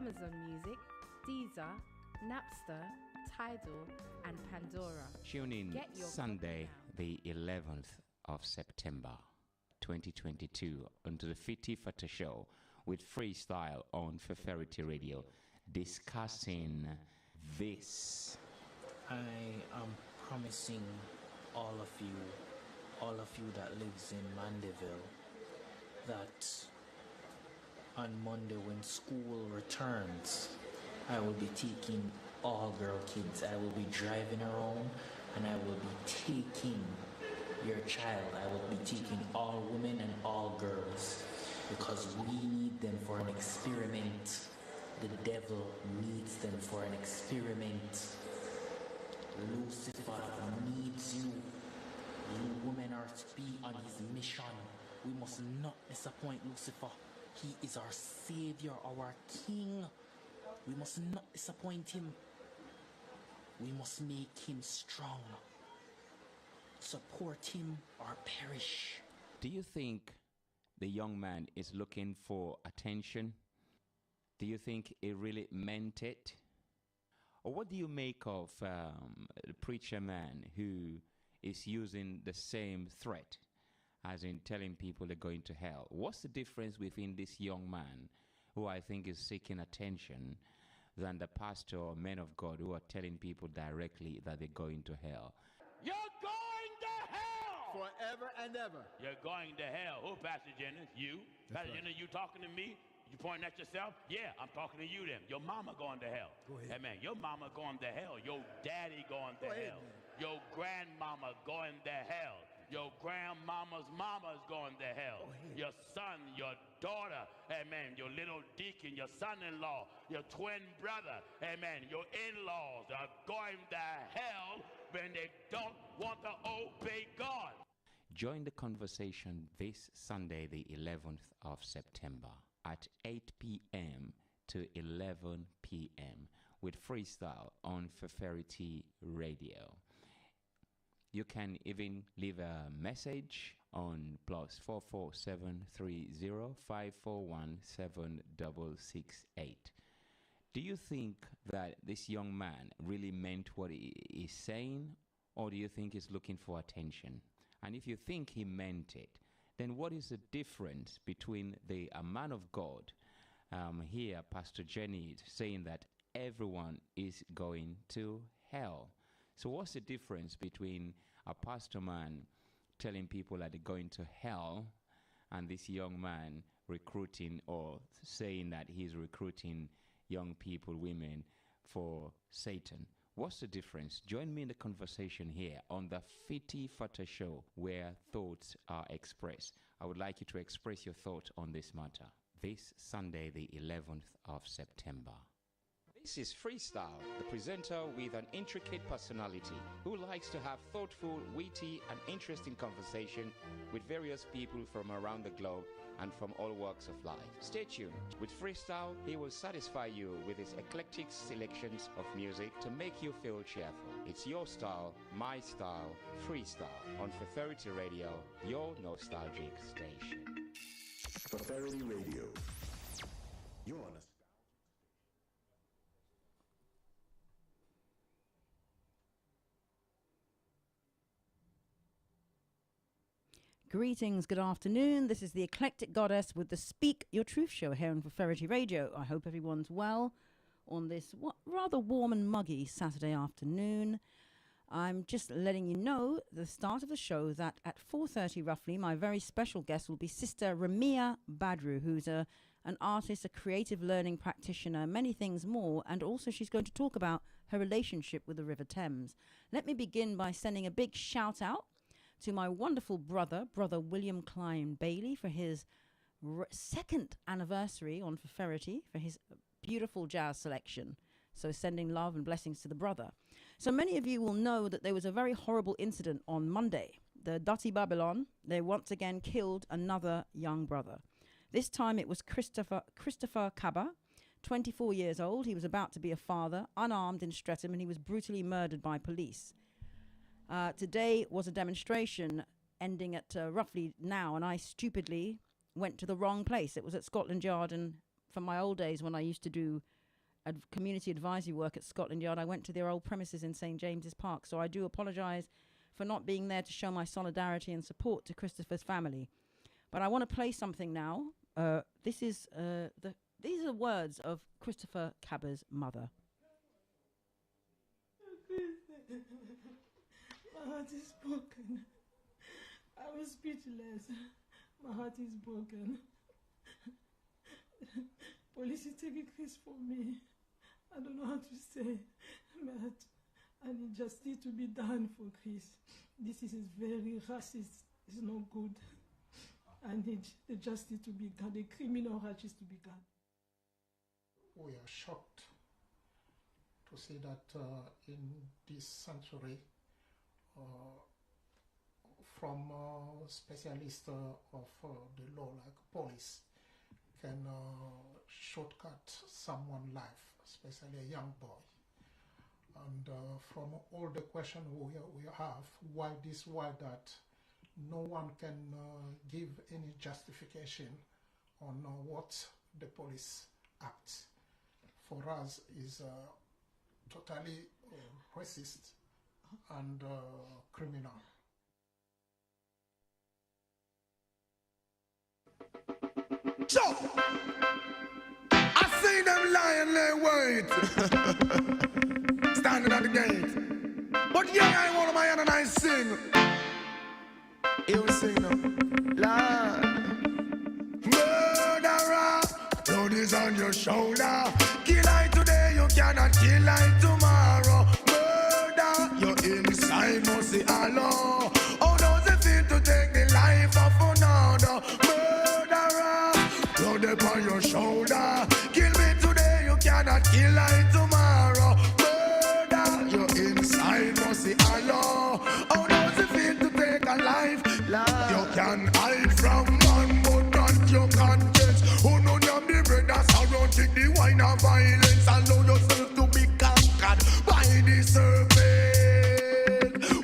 Amazon Music, Deezer, Napster, Tidal, and Pandora. Tune in Sunday, the 11th of September, 2022, onto the Fiti Fata Show with Freestyle on Fairity Radio, discussing this. I am promising all of you that lives in Mandeville, that on Monday when school returns, I will be taking all girl kids. I will be driving around and I will be taking your child. I will be taking all women and all girls because we need them for an experiment. The devil needs them for an experiment. Lucifer needs you. You women are to be on his mission. We must not disappoint Lucifer. He is our savior, our king. We must not disappoint him. We must make him strong. Support him or perish. Do you think the young man is looking for attention? Do you think he really meant it? Or what do you make of the preacher man who is using the same threat, as in telling people they're going to hell? What's the difference between this young man, who I think is seeking attention, than the pastor or men of God who are telling people directly that they're going to hell? You're going to hell! Forever and ever. You're going to hell. Who, Pastor Jennings? You? Pastor Jennings, you talking to me? You pointing at yourself? Yeah, I'm talking to you then. Your mama going to hell. Go ahead. Hey, man, your mama going to hell. Your daddy going to hell. Your grandmama going to hell. Your grandmama's mama's going to hell. Your son, your daughter, amen, your little deacon, your son-in-law, your twin brother, amen, your in-laws are going to hell when they don't want to obey God. Join the conversation this Sunday, the 11th of September at 8 p.m. to 11 p.m. with Freestyle on Fairity Radio. You can even leave a message on +44 730 541 7668. Do you think that this young man really meant what he is saying, or do you think he's looking for attention? And if you think he meant it, then what is the difference between a man of God here, Pastor Jenny, saying that everyone is going to hell? So what's the difference between a pastor man telling people that they're going to hell and this young man recruiting or saying that he's recruiting young people, women, for Satan? What's the difference? Join me in the conversation here on the Fiti Fata Show, where thoughts are expressed. I would like you to express your thought on this matter this Sunday, the 11th of September. This is Freestyle, the presenter with an intricate personality who likes to have thoughtful, witty, and interesting conversation with various people from around the globe and from all walks of life. Stay tuned. With Freestyle, he will satisfy you with his eclectic selections of music to make you feel cheerful. It's your style, my style, Freestyle on Fairity Radio, your nostalgic station. Fairity Radio. You're on us. Greetings, good afternoon. This is the Eclectic Goddess with the Speak Your Truth show here on Fairity Radio. I hope everyone's well on this rather warm and muggy Saturday afternoon. I'm just letting you know the start of the show that at 4:30 roughly, my very special guest will be Sister Ramilya Badru, who's an artist, a creative learning practitioner, many things more, and also she's going to talk about her relationship with the River Thames. Let me begin by sending a big shout out to my wonderful brother William Klein Bailey, for his second anniversary on Fairity, for his beautiful jazz selection. So sending love and blessings to the brother. So many of you will know that there was a very horrible incident on Monday. The Dirty Babylon, they once again killed another young brother. This time it was Christopher Kaba, 24 years old. He was about to be a father, unarmed in Streatham, and he was brutally murdered by police. Today was a demonstration ending at roughly now, and I stupidly went to the wrong place. It was at Scotland Yard and from my old days when I used to do community advisory work at Scotland Yard. I went to their old premises in St James's Park, so I do apologise for not being there to show my solidarity and support to Christopher's family. But I want to play something now. These are the words of Christopher Cabba's mother. My heart is broken. I was speechless. My heart is broken. Police is taking Chris from me. I don't know how to say, but I need justice to be done for Chris. This is very racist. It's not good. I need the justice to be done, the criminal justice to be done. We are shocked to see that in this century, from specialists of the law like police can shortcut someone's life, especially a young boy. And from all the questions we have, why this, why that, no one can give any justification on what the police acts. For us is totally racist and criminal. So, I see them lying there wait, standing at the gate. But yeah, I want my hand and I sing. You sing now, Lord. Murderer, blood is on your shoulder. Kill I today, you cannot kill I tomorrow. Murder, your inside must see Allah. How does it feel to take the life of another? Blood upon your shoulder. Kill me today, you cannot kill I tomorrow. Murder, your inside must see Allah. How does it feel to take a life? You can hide from man, but not your conscience. Who know you the bread that's around, take the wine of violence. Allow yourself to be conquered by the serpent.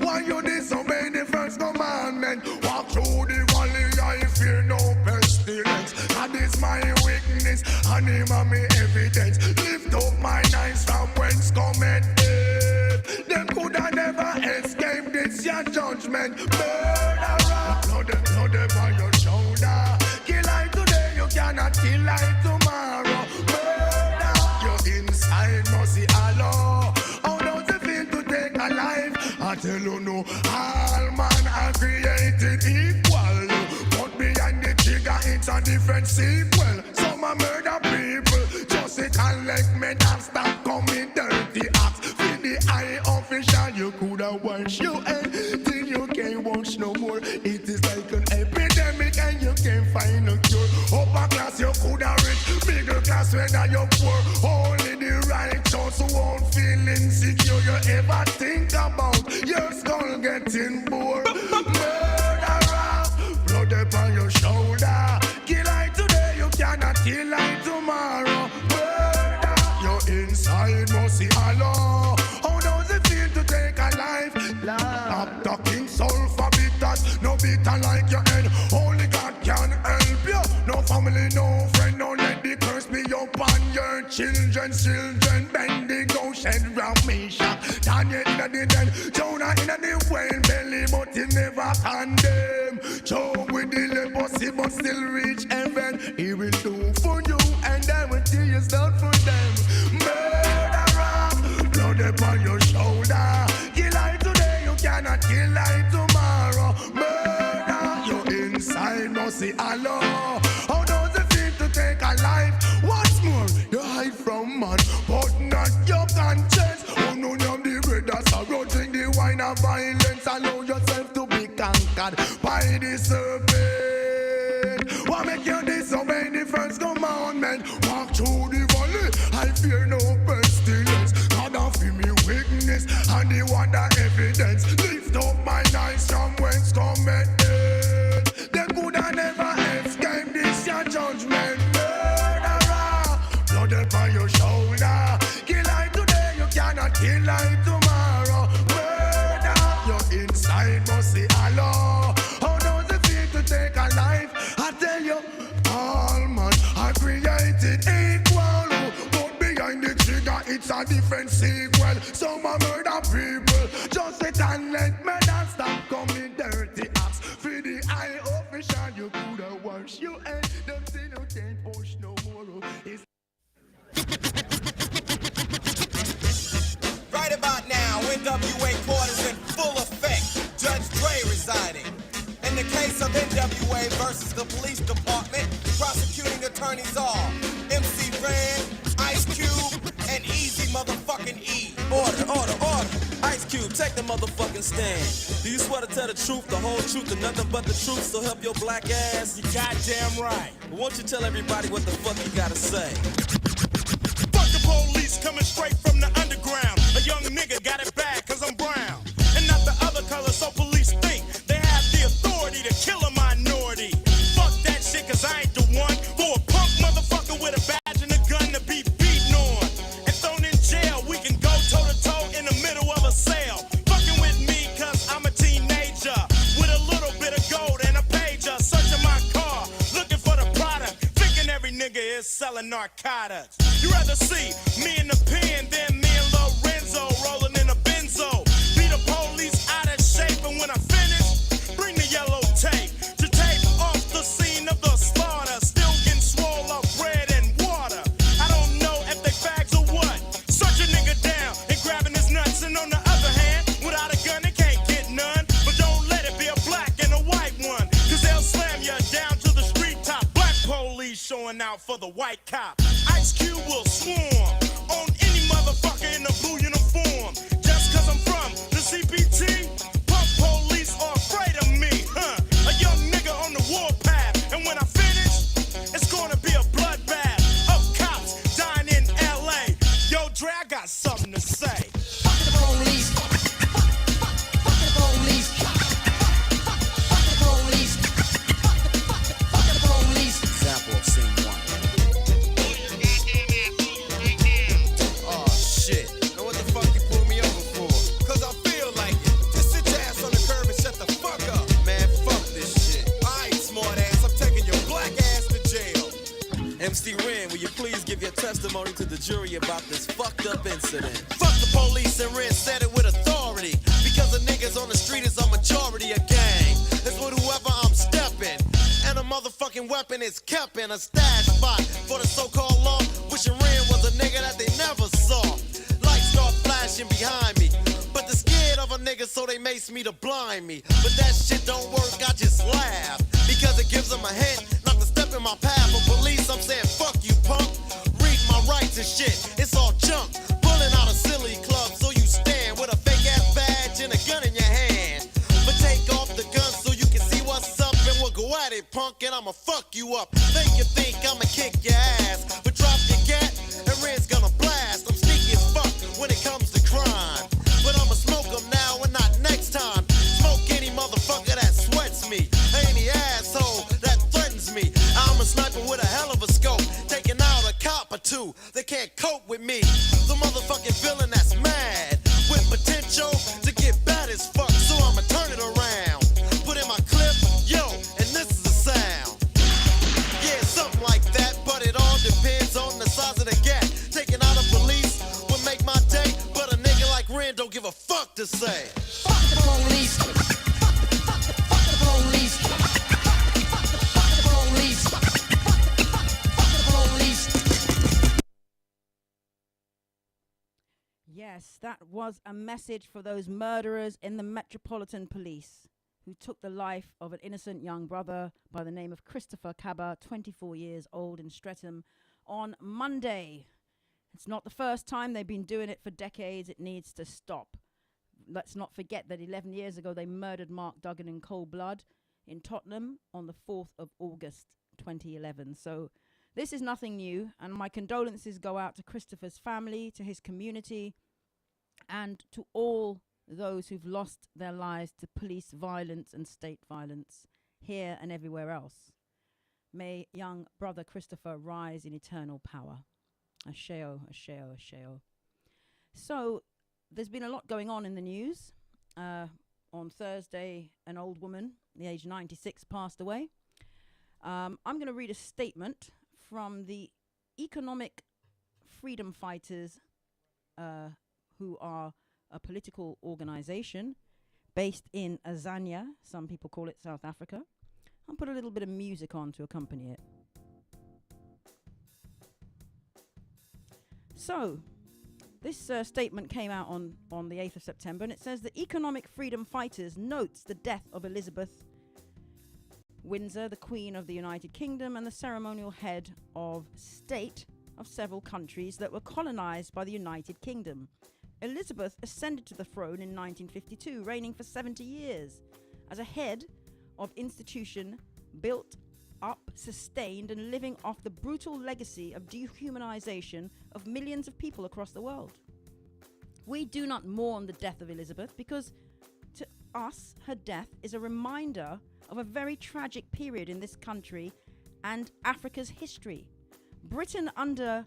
Why you disobey the first commandment? Walk through the valley, I fear no pestilence. That is my weakness, and him and me evidence. Lift up my eyes from whence cometh death. Them coulda never escape this your judgment. Murderer, blood upon your shoulder. Kill I today, you cannot kill I tomorrow. Murder, your inside must see Allah. How does it feel to take a life? I tell you no, all man are created equal. But behind the trigger, it's a different sequel. Some are murder people, just it and let me not stop coming dirty acts. Feel the eye official, you coulda watched your end till you can't watch no more. It is like an epidemic and you can't find a cure. Upper class you coulda rich, middle class whether you're poor. Only the righteous who won't feel insecure. You ever think about your skull getting bored? Murderer, blood upon your shoulder. Kill I today, you cannot kill I tomorrow. Murder, your inside must see Allah. How does it feel to take a life? Abducting sulfur bitters, no bitter like your head. Only God can help you. No family, no friend, no let the curse be upon your children. Children bend the ghost and round me shot. Daniel in the den, Jonah in the whale belly, but he never condemn. Job with the leprosy, but still reach heaven. He will do for you, and I will tell you done for them. Murderer, blood upon your shoulder. Kill I today, you cannot kill I tomorrow. Murder, your inside must see Allah. How does it feel to take a life? What's more, you hide from man, but not your conscience. Oh no, you're the bread that's around, the wine of violence. Allow yourself to be conquered by the serpent. What make you disobey the first commandment? Walk through the valley, I fear no pestilence. God of me weakness, and the wonder evidence. Lift up my eyes from whence cometh death. They coulda never escape this your judgment. Murderer, blood upon your shoulder. Kill I today, you cannot kill I tomorrow. Murder, your inside must see Allah. How does it feel to take a life? I tell you, all man are created it's a different sequel. Some a murder people. Just sit and let me not stop coming dirty acts. For the high official, you coulda wash. You ain't them thing you can't push no more. It's right about now, NWA quarters in full effect. Judge Dre residing. In the case of NWA versus the police department, prosecuting attorneys are MC Ren, Ice Cube, and Easy motherfucking E. Order, order, order. Ice Cube, take the motherfucking stand. Do you swear to tell the truth, the whole truth, and nothing but the truth, so help your black ass? You goddamn right. Well, won't you tell everybody what the fuck you gotta say? Fuck the police coming straight from the underground. A young nigga got it bad cause I'm brown. And not the other color, so police think they have the authority to kill a minority. Fuck that shit cause I ain't the one for a punk motherfucker with a badge and a gun to be beaten on. And thrown in jail, we can go toe to toe in the middle of a sale. Fucking with me cause I'm a teenager with a little bit of gold and a pager. Searching my car, looking for the product. Thinking every nigga is selling narcotics. You rather see me in the pen than me and Lorenzo rolling in a benzo. Be the police out of shape, and when I finish, bring the yellow tape to tape off the scene of the slaughter. Still getting swole up bread and water. I don't know if they fags or what. Search a nigga down and grabbing his nuts, and on the other hand, without a gun they can't get none. But don't let it be a black and a white one, cause they'll slam you down to the street top. Black police showing out for the white cop. Ice Cube will swarm on any motherfucker in a blue uniform. Just cause I'm from the CPT, punk police are afraid of me, huh? A young nigga on the warpath, and when I finish, it's gonna be a bloodbath of cops dying in LA. Yo, Dre, I got something to say. Fuck the police. Fuck the police. Fuck the police. Fuck the police. Example of scene one. Oh shit. Now what the fuck you pull me over for? Cause I feel like it. Just sit your ass on the curb and shut the fuck up. Man, fuck this shit. Alright, smart ass, I'm taking your black ass to jail. MC Ren, will you please give your testimony to the jury about this fucked up incident? Fuck the police, and Ren said it with authority. Because the niggas on the street is a majority of gang. It's with whoever I'm stepping. And a motherfucking weapon is kept in a stash spot for the so-called law. Wishing Ren was a nigga that they never saw. Lights start flashing behind me, but they're scared of a nigga, so they mace me to blind me. But that shit don't work, I just laugh, because it gives them a hint not to step in my path. For police, I'm saying fuck you, punk. Read my rights and shit, it's all junk. Pulling out a silly club, so you stand with a fake ass badge and a gun in your hand. But take off the gun so you can see what's up, and we'll go at it, punk, and I'ma fuck you up. Think you think I'ma kick your ass, but drop your gat, and Red's gonna blast. I'm sneaky as fuck when it comes to crime, but I'ma smoke them now and not next time. Smoke any motherfucker that sweats me, any asshole that threatens me. I'm a sniper with a hell of a scope, taking out a cop or two. They can't cope with me. The motherfucking villain that's mad with potential to get bad as fuck, so I'ma turn it around. Put in my clip, yo, and this is the sound. Yeah, something like that, but it all depends on the size of the gap. Taking out a police would make my day, but a nigga like Ren don't give a fuck to say. Fuck the police. Fuck the police. Fuck the police. Fuck the police. Yes, that was a message for those murderers in the Metropolitan Police who took the life of an innocent young brother by the name of Christopher Cabba, 24 years old, in Streatham on Monday. It's not the first time. They've been doing it for decades. It needs to stop. Let's not forget that 11 years ago they murdered Mark Duggan in cold blood in Tottenham on the 4th of August 2011. So this is nothing new, and my condolences go out to Christopher's family, to his community, and to all those who've lost their lives to police violence and state violence here and everywhere else. May young brother Christopher rise in eternal power. Asheo, asheo, asheo. So there's been a lot going on in the news. On Thursday, an old woman, the age 96, passed away. I'm going to read a statement from the economic freedom fighters who are a political organization based in Azania. Some people call it South Africa. I'll put a little bit of music on to accompany it. So, this statement came out on the 8th of September, and it says the economic freedom fighters notes the death of Elizabeth Windsor, the Queen of the United Kingdom and the ceremonial head of state of several countries that were colonized by the United Kingdom. Elizabeth ascended to the throne in 1952, reigning for 70 years as a head of institution built up, sustained, and living off the brutal legacy of dehumanization of millions of people across the world. We do not mourn the death of Elizabeth because to us, her death is a reminder of a very tragic period in this country and Africa's history. Britain, under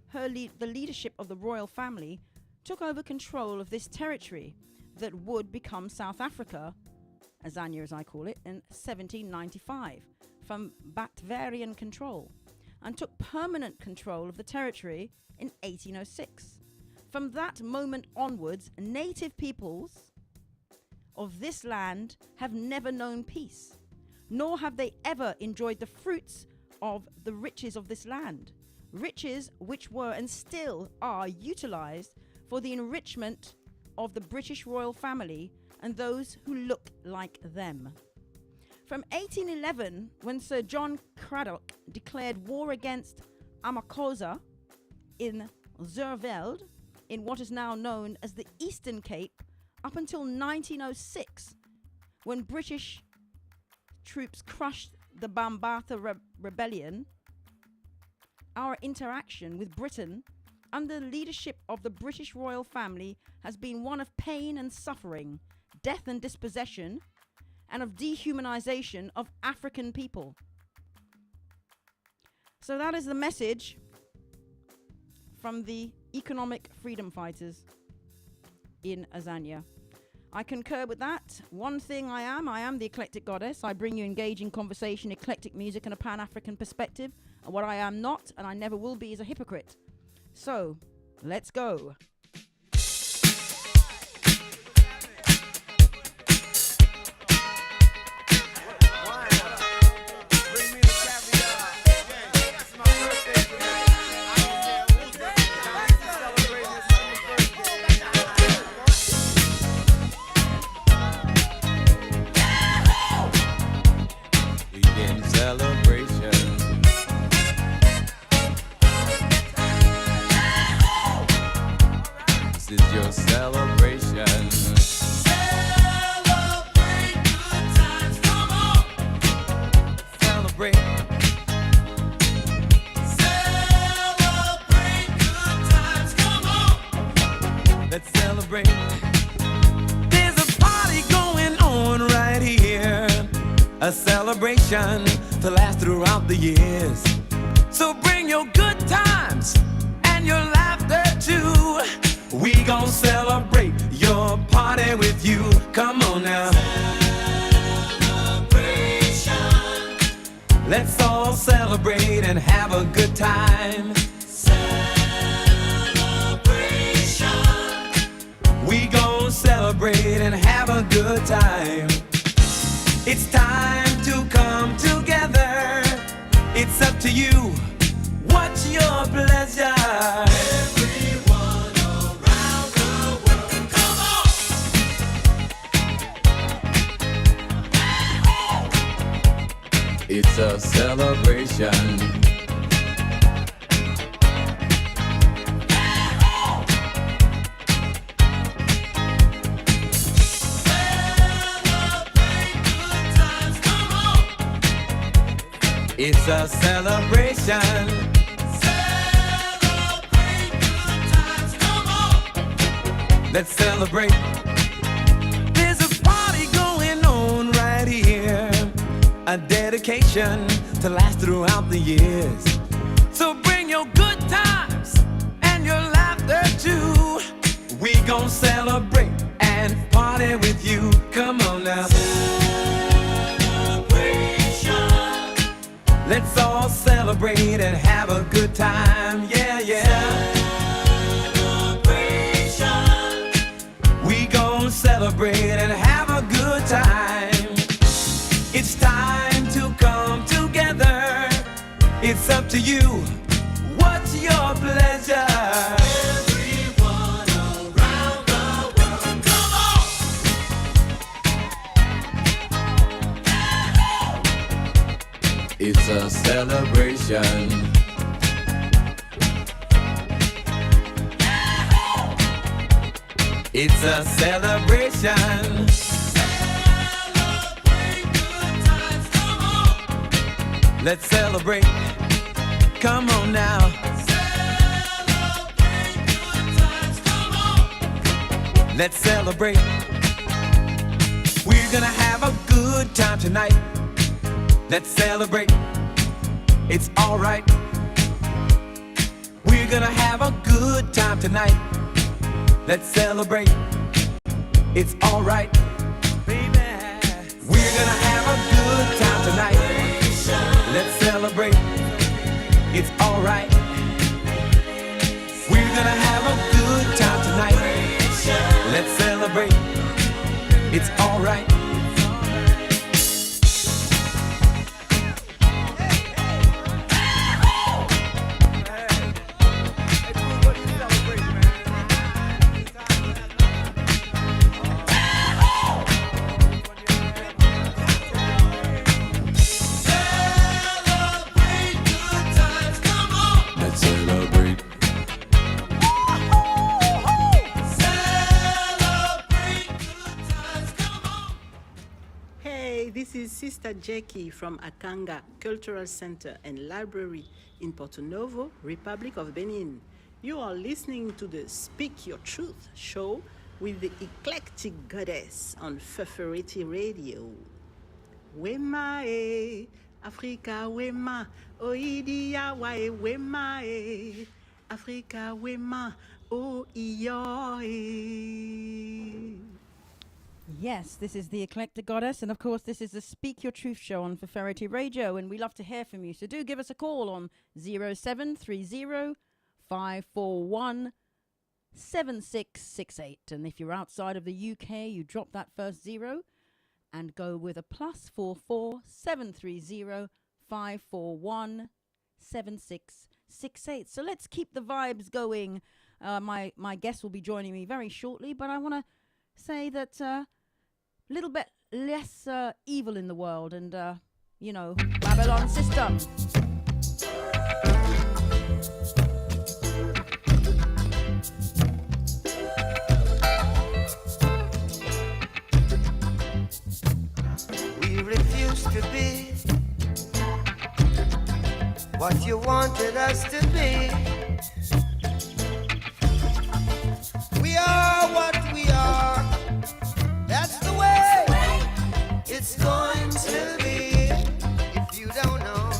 her the leadership of the royal family, took over control of this territory that would become South Africa, Azania as I call it, in 1795 from Batverian control, and took permanent control of the territory in 1806. From that moment onwards, native peoples of this land have never known peace, nor have they ever enjoyed the fruits of the riches of this land, riches which were and still are utilized for the enrichment of the British royal family and those who look like them. From 1811, when Sir John Cradock declared war against Amakosa in Zerveld, in what is now known as the Eastern Cape, up until 1906, when British troops crushed the Bambatha Rebellion, our interaction with Britain under the leadership of the British royal family has been one of pain and suffering, death and dispossession, and of dehumanization of African people. So that is the message from the economic freedom fighters in Azania. I concur with that. One thing I am the Eclectic Goddess. I bring you engaging conversation, eclectic music, and a Pan-African perspective. And what I am not, and I never will be, is a hypocrite. So, let's go. To last throughout the years. So bring your good times and your laughter too. We gon' celebrate your party with you. Come on now. Celebration. Let's all celebrate and have a good time. Celebration. We gon' celebrate and have a good time. It's time to come together. It's up to you. What's your pleasure? Everyone around the world, come on! It's a celebration. It's a celebration. Celebrate good times, come on. Let's celebrate. There's a party going on right here. A dedication to last throughout the years. So bring your good times and your laughter too. We gon' celebrate and party with you. Come on now. Let's all celebrate and have a good time, yeah, yeah. Celebrate. celebrate and have a good time. It's time to come together. It's up to you. What's your pleasure? Everyone around the world, come on! It's a celebration. It's a celebration. Celebrate good times, come on. Let's celebrate. Come on now. Celebrate good times, come on. Let's celebrate. We're gonna have a good time tonight. Let's celebrate. It's alright. We're gonna have a good time tonight. Let's celebrate. It's alright. Baby. We're gonna have a good time tonight. Let's celebrate. It's alright. We're gonna have a good time tonight. Let's celebrate. It's alright. This is Sister Jackie from Akanga Cultural Center and Library in Porto Novo, Republic of Benin. You are listening to the Speak Your Truth show with the Eclectic Goddess on Fefferity Radio. Wema e, Africa wema, oidia wae wema e, Africa wema, o iyo e. Yes, this is the Eclectic Goddess, and of course this is the Speak Your Truth show on Fefferity Radio, and we love to hear from you, so do give us a call on 0730 541 7668, and if you're outside of the UK, you drop that first zero and go with a +44 730 541 7668. So let's keep the vibes going. My guest will be joining me very shortly, but I want to say that little bit less evil in the world, and Babylon system. We refuse to be what you wanted us to be. We are what we are. That's the way it's going to be. If you don't know,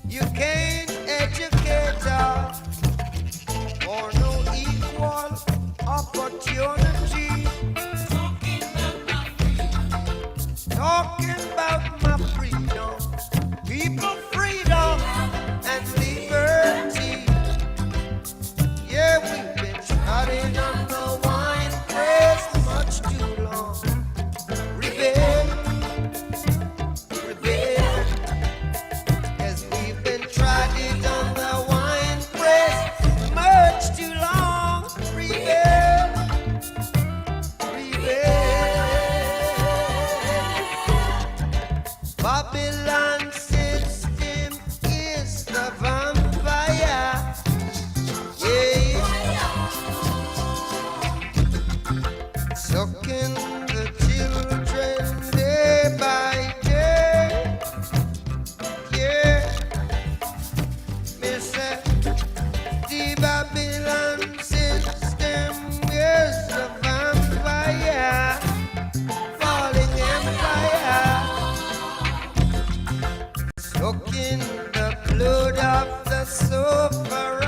you can't educate us for no equal opportunity. Talking about my freedom, people freedom and liberty. Yeah, we've been trodden on the wine press much too long. Rebel, rebel, yes, we've been trodden on the wine press much too long. Rebel, rebel. Babylon system is the vampire. Sucking the children day by day. Yeah, me say the Babylon system is the vampire, falling empire, sucking the blood of the sufferer.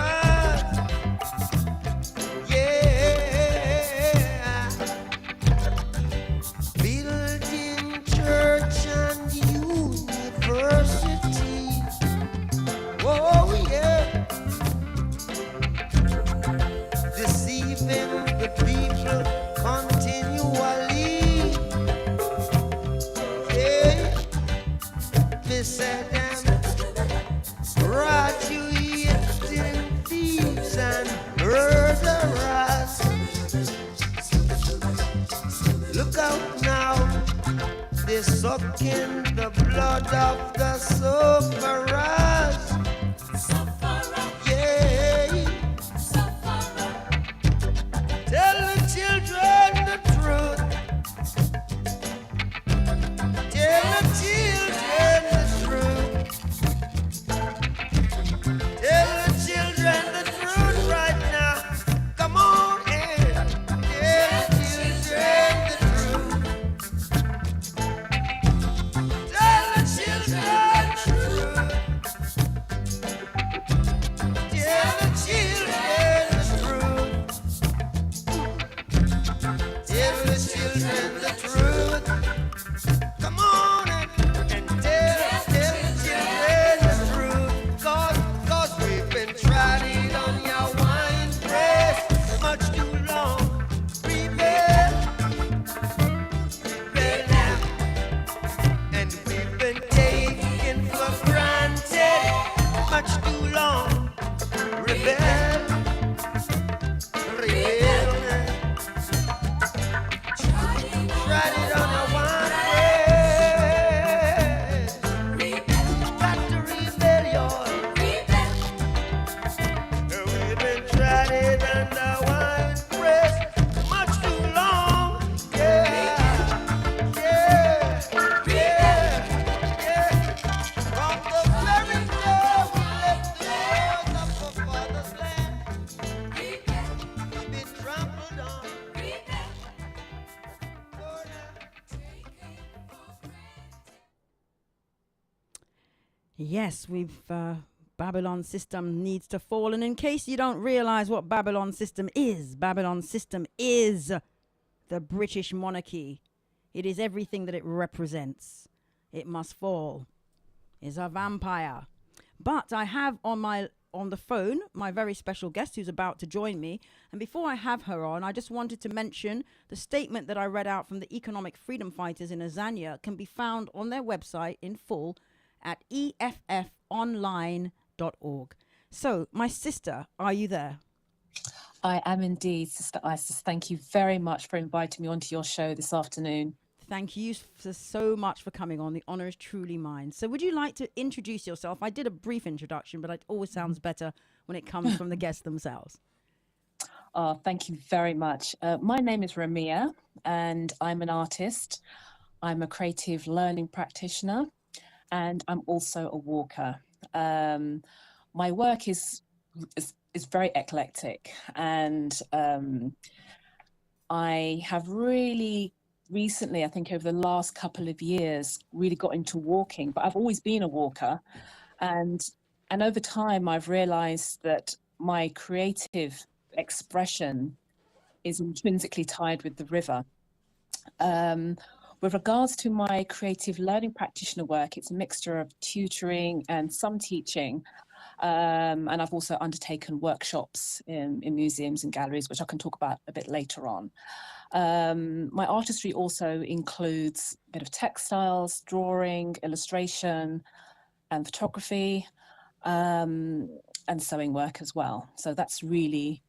They're sucking the blood of the sufferers. Yeah. Tell the children the truth. Tell the children the truth. Tell the children the truth right now. Come on in. Tell the children the truth. Tell the children the truth. Tell the children the truth. Tell the children the truth. Come on and tell the children the truth. Cause we've been trying on your wine press much too long. Rebel now. And we've been taken for granted much too long. Rebel now. Tried it on your wine press. Got to rebel, y'all. We've been trying it on the wine press much too long. Yeah. From the very day we left the shores of our father's land, we've been trampled on. Yes, Babylon system needs to fall. And in case you don't realize what Babylon system is the British monarchy. It is everything that it represents. It must fall. It's a vampire. But I have on the phone my very special guest who's about to join me. And before I have her on, I just wanted to mention the statement that I read out from the economic freedom fighters in Azania can be found on their website in full at efffonline.org. So, my sister, are you there? I am indeed, Sister Isis. Thank you very much for inviting me onto your show this afternoon. Thank you so much for coming on. The honor is truly mine. So would you like to introduce yourself? I did a brief introduction, but it always sounds better when it comes from the guests themselves. Thank you very much. My name is Ramilya, and I'm an artist. I'm a creative learning practitioner, and I'm also a walker. My work is very eclectic, and I have really recently, I think over the last couple of years, really got into walking, but I've always been a walker. And over time, I've realized that my creative expression is intrinsically tied with the river. With regards to my creative learning practitioner work, it's a mixture of tutoring and some teaching. And I've also undertaken workshops in museums and galleries, which I can talk about a bit later on. My artistry also includes a bit of textiles, drawing, illustration, and photography, and sewing work as well. So that's really,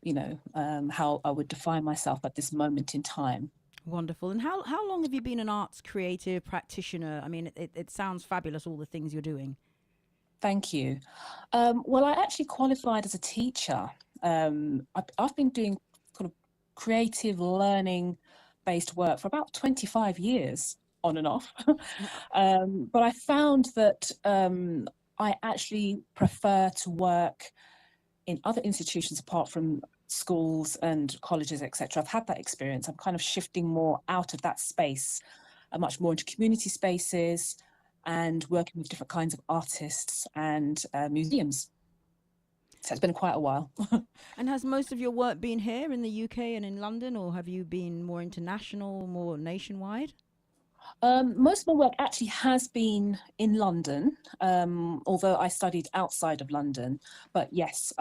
how I would define myself at this moment in time. Wonderful. And how long have you been an arts creative practitioner? I mean, it sounds fabulous, all the things you're doing. Thank you. Well, I actually qualified as a teacher. I've been doing kind of creative learning based work for about 25 years on and off. But I found that I actually prefer to work in other institutions apart from schools and colleges, etc. I've had that experience. I'm kind of shifting more out of that space, much more into community spaces and working with different kinds of artists and museums. So it's been quite a while. And has most of your work been here in the UK and in London, or have you been more international, more nationwide? Most of my work actually has been in London, although I studied outside of London. But yes,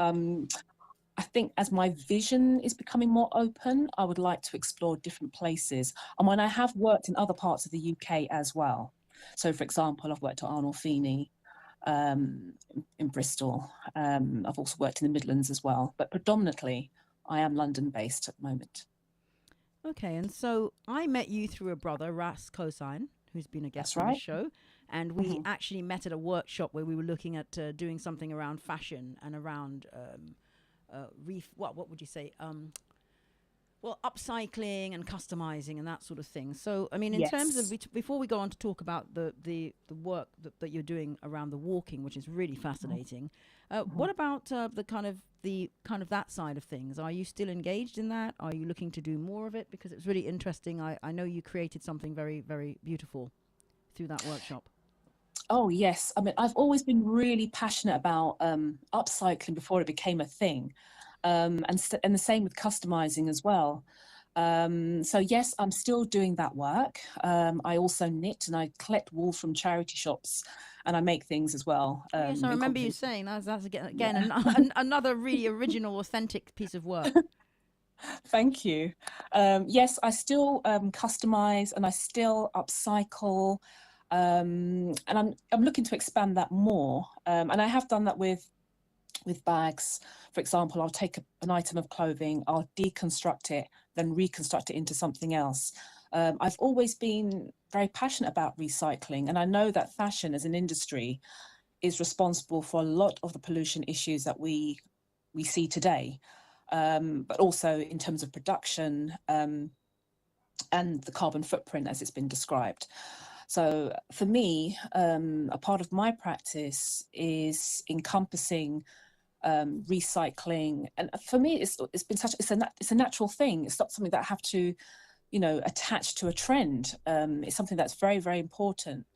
I think as my vision is becoming more open, I would like to explore different places. And when I have worked in other parts of the UK as well. So, for example, I've worked at Arnold Feeney in Bristol. I've also worked in the Midlands as well. But predominantly, I am London-based at the moment. Okay, and so I met you through a brother, Ras Cosine, who's been a guest That's on the right. show. And we actually met at a workshop where we were looking at doing something around fashion and around, what would you say? Well, upcycling and customizing and that sort of thing. So, I mean, in terms of, before we go on to talk about the work that you're doing around the walking, which is really fascinating, what about the kind of that side of things? Are you still engaged in that? Are you looking to do more of it? Because it's really interesting. I know you created something very, very beautiful through that workshop. Oh, yes. I mean, I've always been really passionate about upcycling before it became a thing. And the same with customizing as well. So yes, I'm still doing that work. I also knit and I collect wool from charity shops, and I make things as well. Yes, I remember you saying that's again another really original, authentic piece of work. Thank you. Yes, I still customize and I still upcycle, and I'm looking to expand that more. And I have done that with bags. For example, I'll take an item of clothing, I'll deconstruct it, then reconstruct it into something else. I've always been very passionate about recycling, and I know that fashion as an industry is responsible for a lot of the pollution issues that we see today, but also in terms of production and the carbon footprint as it's been described. So for me, a part of my practice is encompassing recycling, and for me it's been it's a natural thing. It's not something that I have to attach to a trend. It's something that's very, very important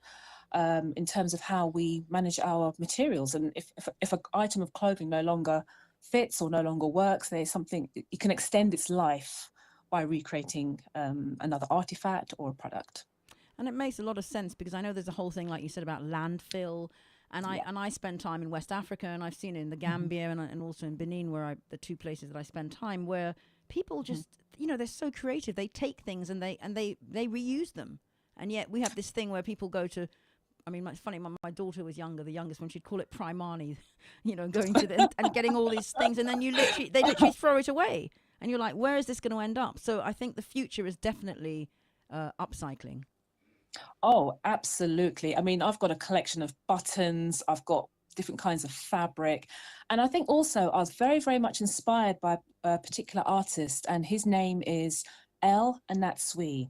in terms of how we manage our materials. And if an item of clothing no longer fits or no longer works, there's something you can extend its life by recreating another artifact or a product. And it makes a lot of sense, because I know there's a whole thing, like you said, about landfill. And I spend time in West Africa, and I've seen it in the Gambia and also in Benin, where the two places that I spend time, where people just, they're so creative. They take things and they reuse them. And yet we have this thing where people go to, I mean, it's funny, my daughter was younger, the youngest one, she'd call it Primani, going to and getting all these things, and then they literally throw it away. And you're like, where is this going to end up? So I think the future is definitely upcycling. Oh, absolutely. I mean, I've got a collection of buttons, I've got different kinds of fabric. And I think also I was very, very much inspired by a particular artist, and his name is El Anatsui.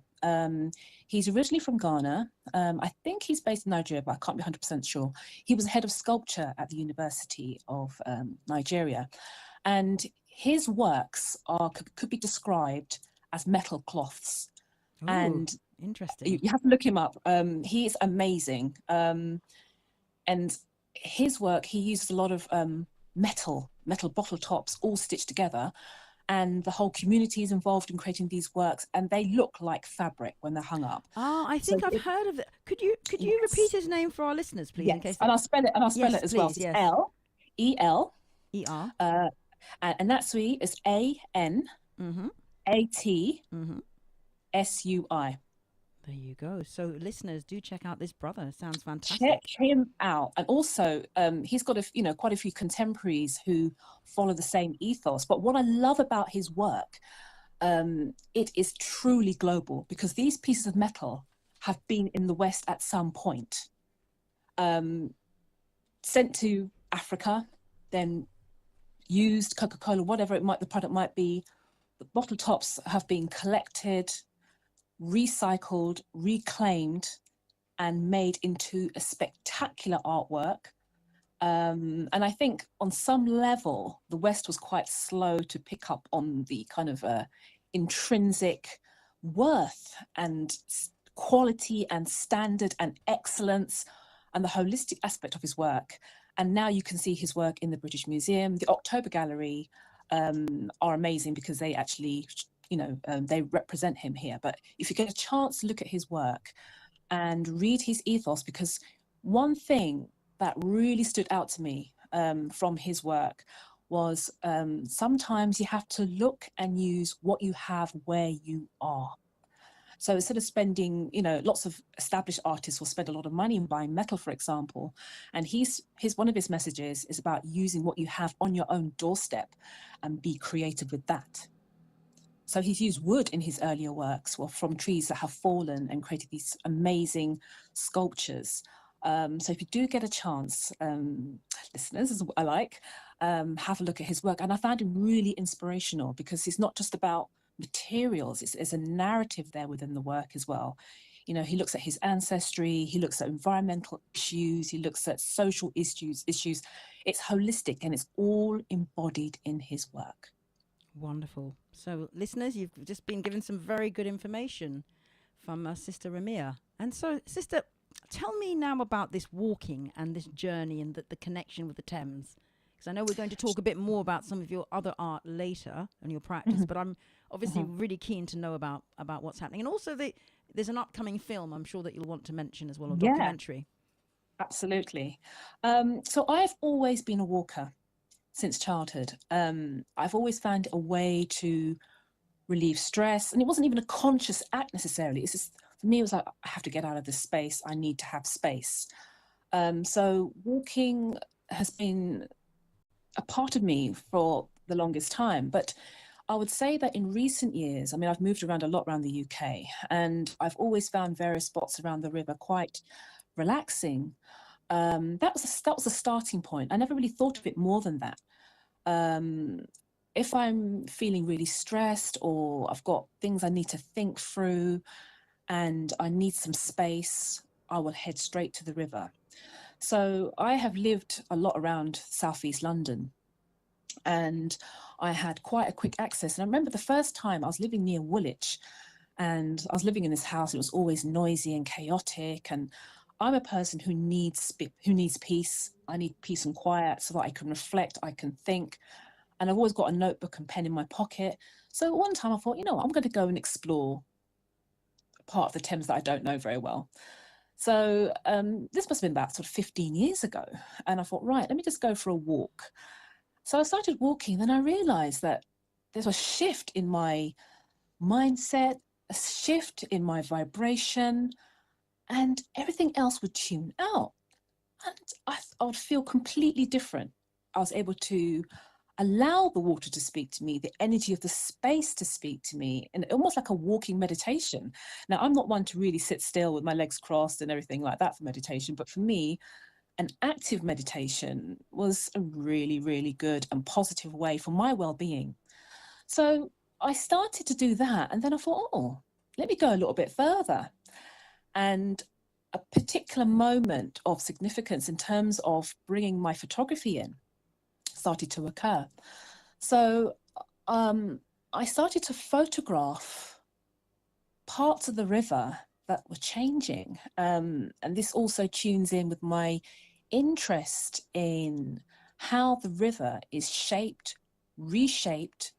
He's originally from Ghana. I think he's based in Nigeria, but I can't be 100% sure. He was head of sculpture at the University of Nigeria. And his works could be described as metal cloths. Ooh. And interesting. You have to look him up. He is amazing. And his work, he uses a lot of metal bottle tops all stitched together. And the whole community is involved in creating these works, and they look like fabric when they're hung up. Oh, I think I've heard of it. Could you repeat his name for our listeners, please? Yes, in case and I'll spell it. As please, well. So yes. L-E-L. E-R. And Natsui is A-N-A-T-S-U-I. There you go. So listeners, do check out this brother. Sounds fantastic. Check him out. And also, he's got quite a few contemporaries who follow the same ethos. But what I love about his work, it is truly global, because these pieces of metal have been in the West at some point, sent to Africa, then used, Coca-Cola, whatever the product might be. The bottle tops have been collected, recycled, reclaimed, and made into a spectacular artwork. And I think on some level, the West was quite slow to pick up on the kind of intrinsic worth and quality and standard and excellence and the holistic aspect of his work. And now you can see his work in the British Museum. The October Gallery are amazing, because they actually they represent him here. But if you get a chance to look at his work and read his ethos, because one thing that really stood out to me from his work was sometimes you have to look and use what you have where you are. So instead of spending, lots of established artists will spend a lot of money in buying metal, for example. And one of his messages is about using what you have on your own doorstep and be creative with that. So he's used wood in his earlier works, well, from trees that have fallen, and created these amazing sculptures. So if you do get a chance, listeners, is what I like, have a look at his work. And I found him really inspirational, because it's not just about materials, there's a narrative there within the work as well. You know, he looks at his ancestry, he looks at environmental issues, he looks at social issues. It's holistic, and it's all embodied in his work. Wonderful. So, listeners, you've just been given some very good information from Sister Ramilya. And so, Sister, tell me now about this walking and this journey and the connection with the Thames. Because I know we're going to talk a bit more about some of your other art later and your practice, but I'm obviously really keen to know about what's happening. And also, there's an upcoming film I'm sure that you'll want to mention as well, or documentary. Absolutely. So I've always been a walker since childhood. I've always found a way to relieve stress, and it wasn't even a conscious act necessarily. It's just, for me, it was like, I have to get out of this space. I need to have space. So walking has been a part of me for the longest time. But I would say that in recent years, I mean, I've moved around a lot around the UK, and I've always found various spots around the river quite relaxing. That was a starting point. I never really thought of it more than that. If I'm feeling really stressed, or I've got things I need to think through and I need some space, I will head straight to the river. So I have lived a lot around Southeast London, and I had quite a quick access. And I remember the first time I was living near Woolwich, and I was living in this house. It was always noisy and chaotic, and I'm a person who needs peace. I need peace and quiet so that I can reflect, I can think. And I've always got a notebook and pen in my pocket. So one time I thought, you know what, I'm going to go and explore a part of the Thames that I don't know very well. So this must have been about sort of 15 years ago. And I thought, right, let me just go for a walk. So I started walking, then I realized that there's a shift in my mindset, a shift in my vibration, and everything else would tune out. And I would feel completely different. I was able to allow the water to speak to me, the energy of the space to speak to me, and almost like a walking meditation. Now, I'm not one to really sit still with my legs crossed and everything like that for meditation, but for me, an active meditation was a really, really good and positive way for my well-being. So I started to do that, and then I thought, oh, let me go a little bit further. And a particular moment of significance in terms of bringing my photography in started to occur. So I started to photograph parts of the river that were changing. And this also tunes in with my interest in how the river is shaped, reshaped,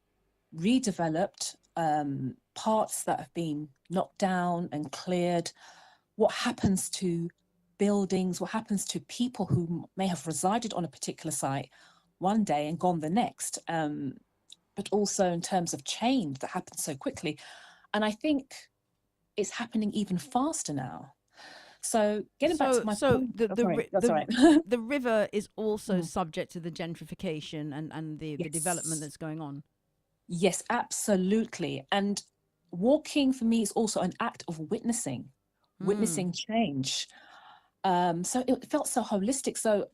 redeveloped, parts that have been knocked down and cleared, what happens to buildings, what happens to people who may have resided on a particular site one day and gone the next, but also in terms of change that happens so quickly. And I think it's happening even faster now. So getting back to my point, the river is also subject to the gentrification and the development that's going on. Yes, absolutely. And walking for me is also an act of witnessing change. So it felt so holistic. So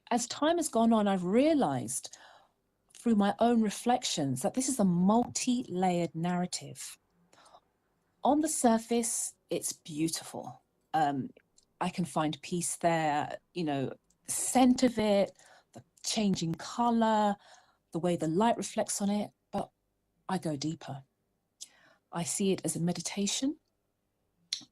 as time has gone on, I've realized through my own reflections that this is a multi-layered narrative. On the surface, it's beautiful. I can find peace there, you know, the scent of it, the changing color, the way the light reflects on it, but I go deeper. I see it as a meditation.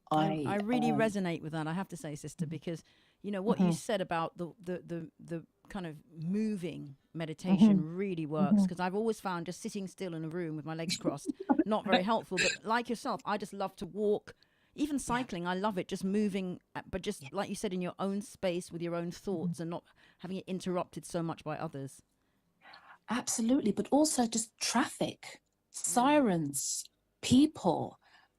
I really resonate with that, I have to say, sister, because you know what you said about the kind of moving meditation really works, because I've always found just sitting still in a room with my legs crossed not very helpful. But like yourself, I just love to walk, even cycling. I love it, just moving, but just like you said, in your own space with your own thoughts and not having it interrupted so much by others. Absolutely, but also just traffic, sirens, people.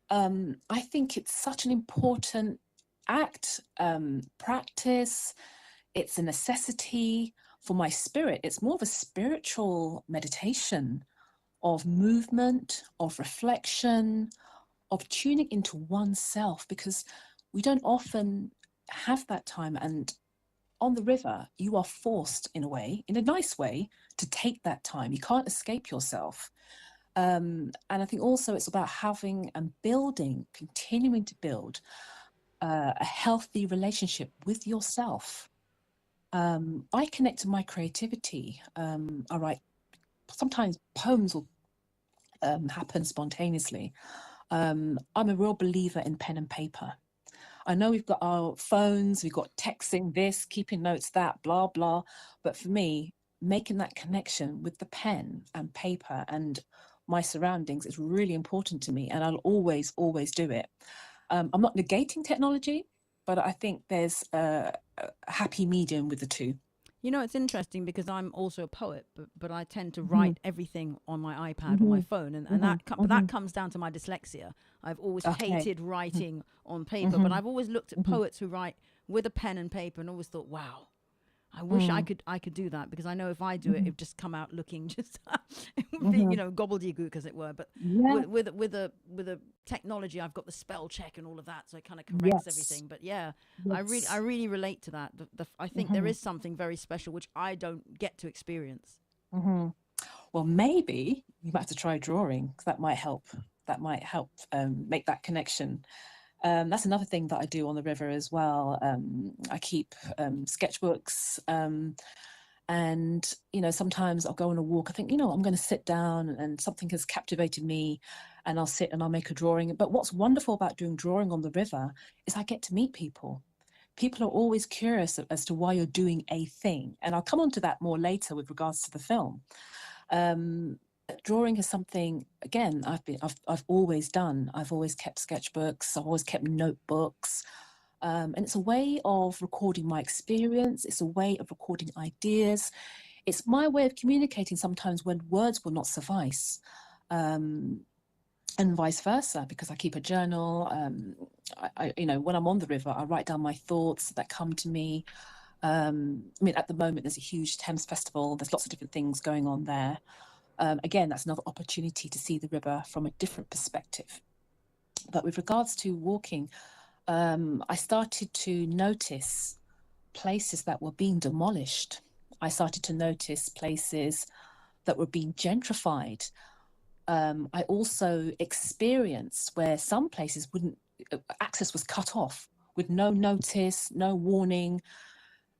I think it's such an important act, practice. It's a necessity for my spirit. It's more of a spiritual meditation of movement, of reflection, of tuning into oneself, because we don't often have that time. And on the river, you are forced, in a way, in a nice way, to take that time. You can't escape yourself. And I think also it's about having and building, continuing to build a healthy relationship with yourself. I connect to my creativity. I write, sometimes poems will happen spontaneously. I'm a real believer in pen and paper. I know we've got our phones, we've got texting this, keeping notes that, blah, blah. But for me, making that connection with the pen and paper and my surroundings is really important to me. And I'll always, always do it. I'm not negating technology, but I think there's a happy medium with the two. You know, it's interesting because I'm also a poet, but I tend to write everything on my iPad or my phone, and that comes down to my dyslexia. I've always hated writing on paper, but I've always looked at poets who write with a pen and paper and always thought, wow, I wish I could do that, because I know if I do it, it'd just come out looking just it would be, you know, gobbledygook, as it were. But with a technology, I've got the spell check and all of that, so it kind of corrects everything. But I really relate to that. I think there is something very special which I don't get to experience. Well, maybe you might have to try drawing, because that might help. That might help make that connection. That's another thing that I do on the river as well. I keep sketchbooks, and you know, sometimes I'll go on a walk. I think, you know, I'm going to sit down, and something has captivated me, and I'll sit and I'll make a drawing. But what's wonderful about doing drawing on the river is I get to meet people. People are always curious as to why you're doing a thing, and I'll come on to that more later with regards to the film. Drawing is something, again, I've always done. I've always kept sketchbooks. I've always kept notebooks, and it's a way of recording my experience. It's a way of recording ideas. It's my way of communicating sometimes when words will not suffice, and vice versa, because I keep a journal. You know, when I'm on the river, I write down my thoughts that come to me. I mean, at the moment, there's a huge Thames festival. There's lots of different things going on there. Again, that's another opportunity to see the river from a different perspective. But with regards to walking, I started to notice places that were being demolished. I started to notice places that were being gentrified. I also experienced where some places access was cut off with no notice, no warning,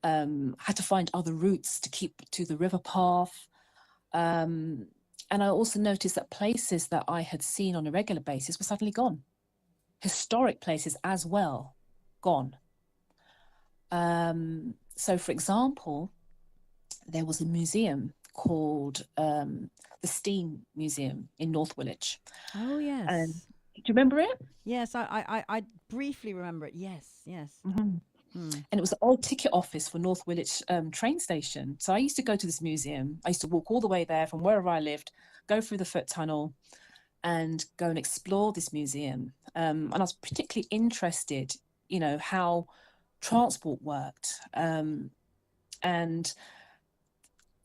had to find other routes to keep to the river path. And I also noticed that places that I had seen on a regular basis were suddenly gone. Historic places as well, gone. So, for example, there was a museum called the Steam Museum in North Woolwich. Oh, yes. And do you remember it? Yes, I briefly remember it. Yes. And it was the old ticket office for North Woolwich train station. So I used to go to this museum. I used to walk all the way there from wherever I lived, go through the foot tunnel and go and explore this museum. And I was particularly interested, you know, how transport worked, and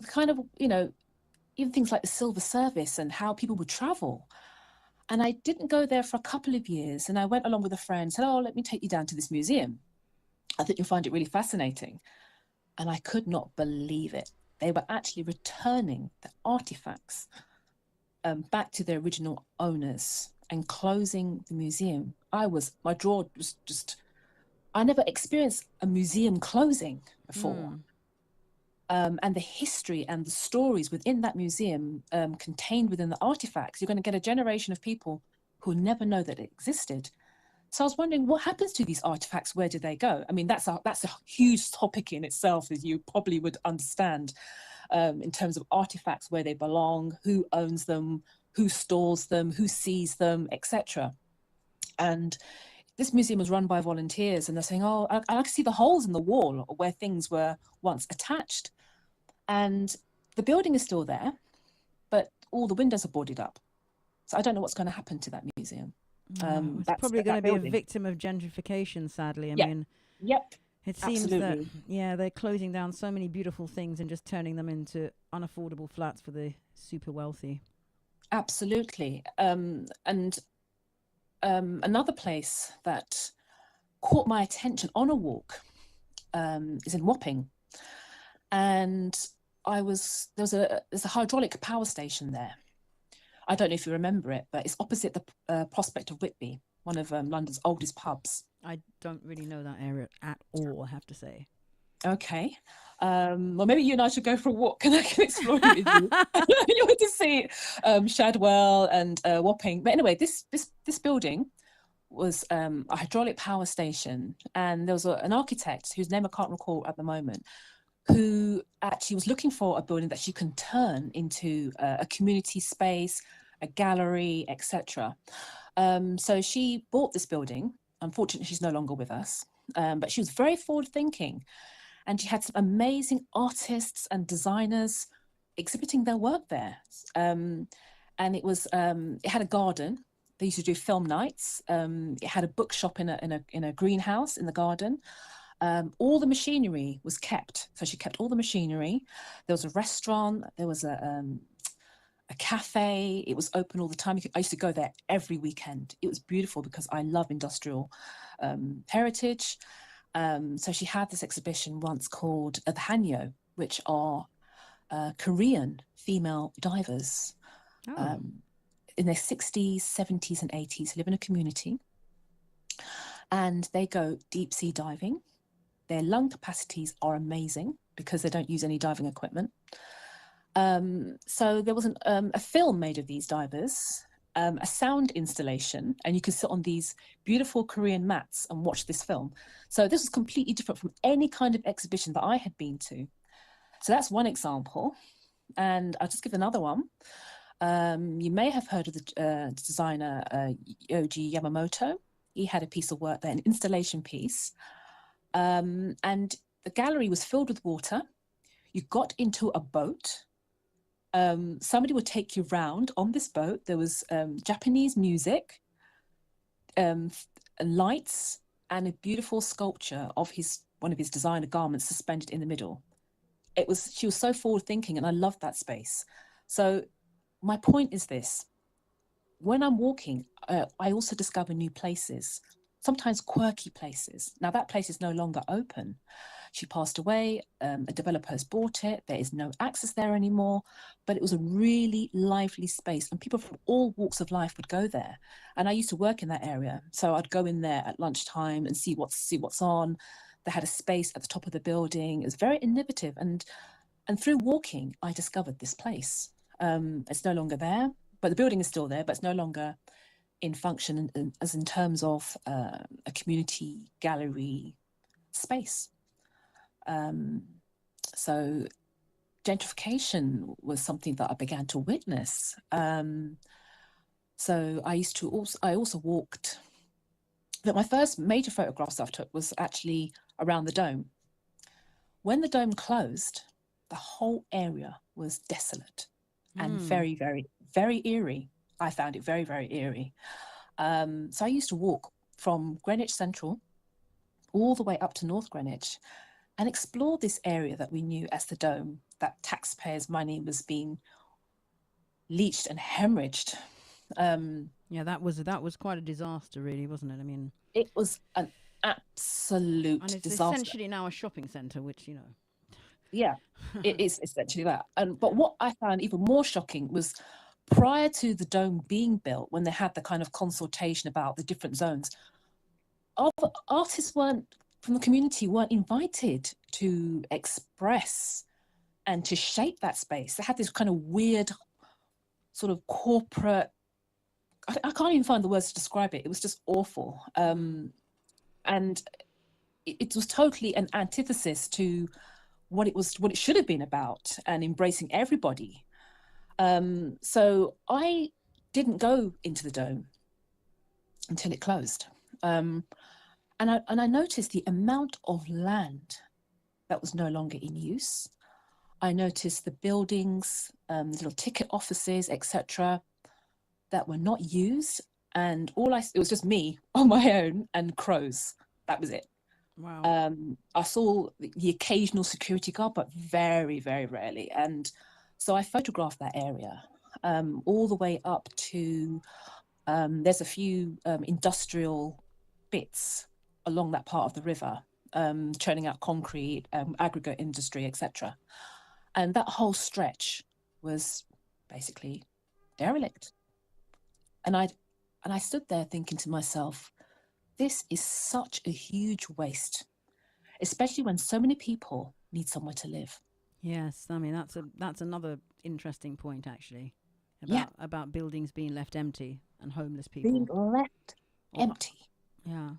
kind of, you know, even things like the silver service and how people would travel. And I didn't go there for a couple of years. And I went along with a friend, said, oh, let me take you down to this museum. I think you'll find it really fascinating. And I could not believe it. They were actually returning the artifacts back to their original owners and closing the museum. My jaw was just, I never experienced a museum closing before. And the history and the stories within that museum, contained within the artifacts, you're going to get a generation of people who never know that it existed. So I was wondering, what happens to these artifacts? Where do they go? I mean, that's a huge topic in itself, as you probably would understand, in terms of artifacts, where they belong, who owns them, who stores them, who sees them, etc. And this museum was run by volunteers, and they're saying, oh, I can see the holes in the wall where things were once attached. And the building is still there, but all the windows are boarded up. So I don't know what's going to happen to that museum. It's probably going to be a victim of gentrification, sadly. I mean, it seems that, they're closing down so many beautiful things and just turning them into unaffordable flats for the super wealthy. Absolutely. And another place that caught my attention on a walk is in Wapping. And there's a hydraulic power station there. I don't know if you remember it, but it's opposite the Prospect of Whitby, one of London's oldest pubs. I don't really know that area at all, I have to say. Okay. Well, maybe you and I should go for a walk and I can explore it with you. You want to see Shadwell and Wapping. But anyway, this building was a hydraulic power station, and there was an architect whose name I can't recall at the moment, who actually was looking for a building that she can turn into a community space, a gallery, etc. So she bought this building. Unfortunately, she's no longer with us, but she was very forward-thinking. And she had some amazing artists and designers exhibiting their work there. And it had a garden. They used to do film nights. It had a bookshop in a greenhouse in the garden. All the machinery was kept. So she kept all the machinery. There was a restaurant. There was a cafe. It was open all the time. I used to go there every weekend. It was beautiful because I love industrial heritage. So she had this exhibition once called the Hanyo, which are Korean female divers in their 60s, 70s and 80s, live in a community. And they go deep sea diving. Their lung capacities are amazing because they don't use any diving equipment. So there was a film made of these divers, a sound installation, and you could sit on these beautiful Korean mats and watch this film. So this was completely different from any kind of exhibition that I had been to. So that's one example. And I'll just give another one. You may have heard of the designer Yoji Yamamoto. He had a piece of work there, an installation piece. And the gallery was filled with water. You got into a boat. Somebody would take you round on this boat. There was Japanese music, lights, and a beautiful sculpture of one of his designer garments suspended in the middle. She was so forward thinking, and I loved that space. So my point is this: when I'm walking, I also discover new places, sometimes quirky places. Now that place is no longer open. She passed away, a developer has bought it, there is no access there anymore, but it was a really lively space and people from all walks of life would go there. And I used to work in that area, so I'd go in there at lunchtime and see what's on. They had a space at the top of the building. It was very innovative, and through walking, I discovered this place. It's no longer there, but the building is still there, but it's no longer in function as in terms of a community gallery space. So gentrification was something that I began to witness. So I also walked, but my first major photographs I took was actually around the dome. When the dome closed, the whole area was desolate and very, very, very eerie. I found it very, very eerie. So I used to walk from Greenwich Central all the way up to North Greenwich and explore this area that we knew as the Dome, that taxpayers' money was being leached and hemorrhaged. Yeah, that was quite a disaster, really, wasn't it? I mean, it was an absolute and it's disaster. Essentially now a shopping centre, which, you know. Yeah, it is essentially that. But what I found even more shocking was prior to the Dome being built, when they had the kind of consultation about the different zones, other artists from the community weren't invited to express and to shape that space. They had this kind of weird sort of corporate, I can't even find the words to describe it. It was just awful. And it was totally an antithesis to what it should have been about, and embracing everybody. So I didn't go into the Dome until it closed. And I noticed the amount of land that was no longer in use. I noticed the buildings, little ticket offices, etc., that were not used. And it was just me on my own and crows. That was it. Wow. I saw the occasional security guard, but very, very rarely. And so I photographed that area. all the way up to there's a few industrial bits along that part of the river, churning out concrete, aggregate industry, etc. And that whole stretch was basically derelict. And I stood there thinking to myself, this is such a huge waste, especially when so many people need somewhere to live. Yes, I mean that's another interesting point actually, Yeah. about buildings being left empty and homeless people Being left empty. Yeah.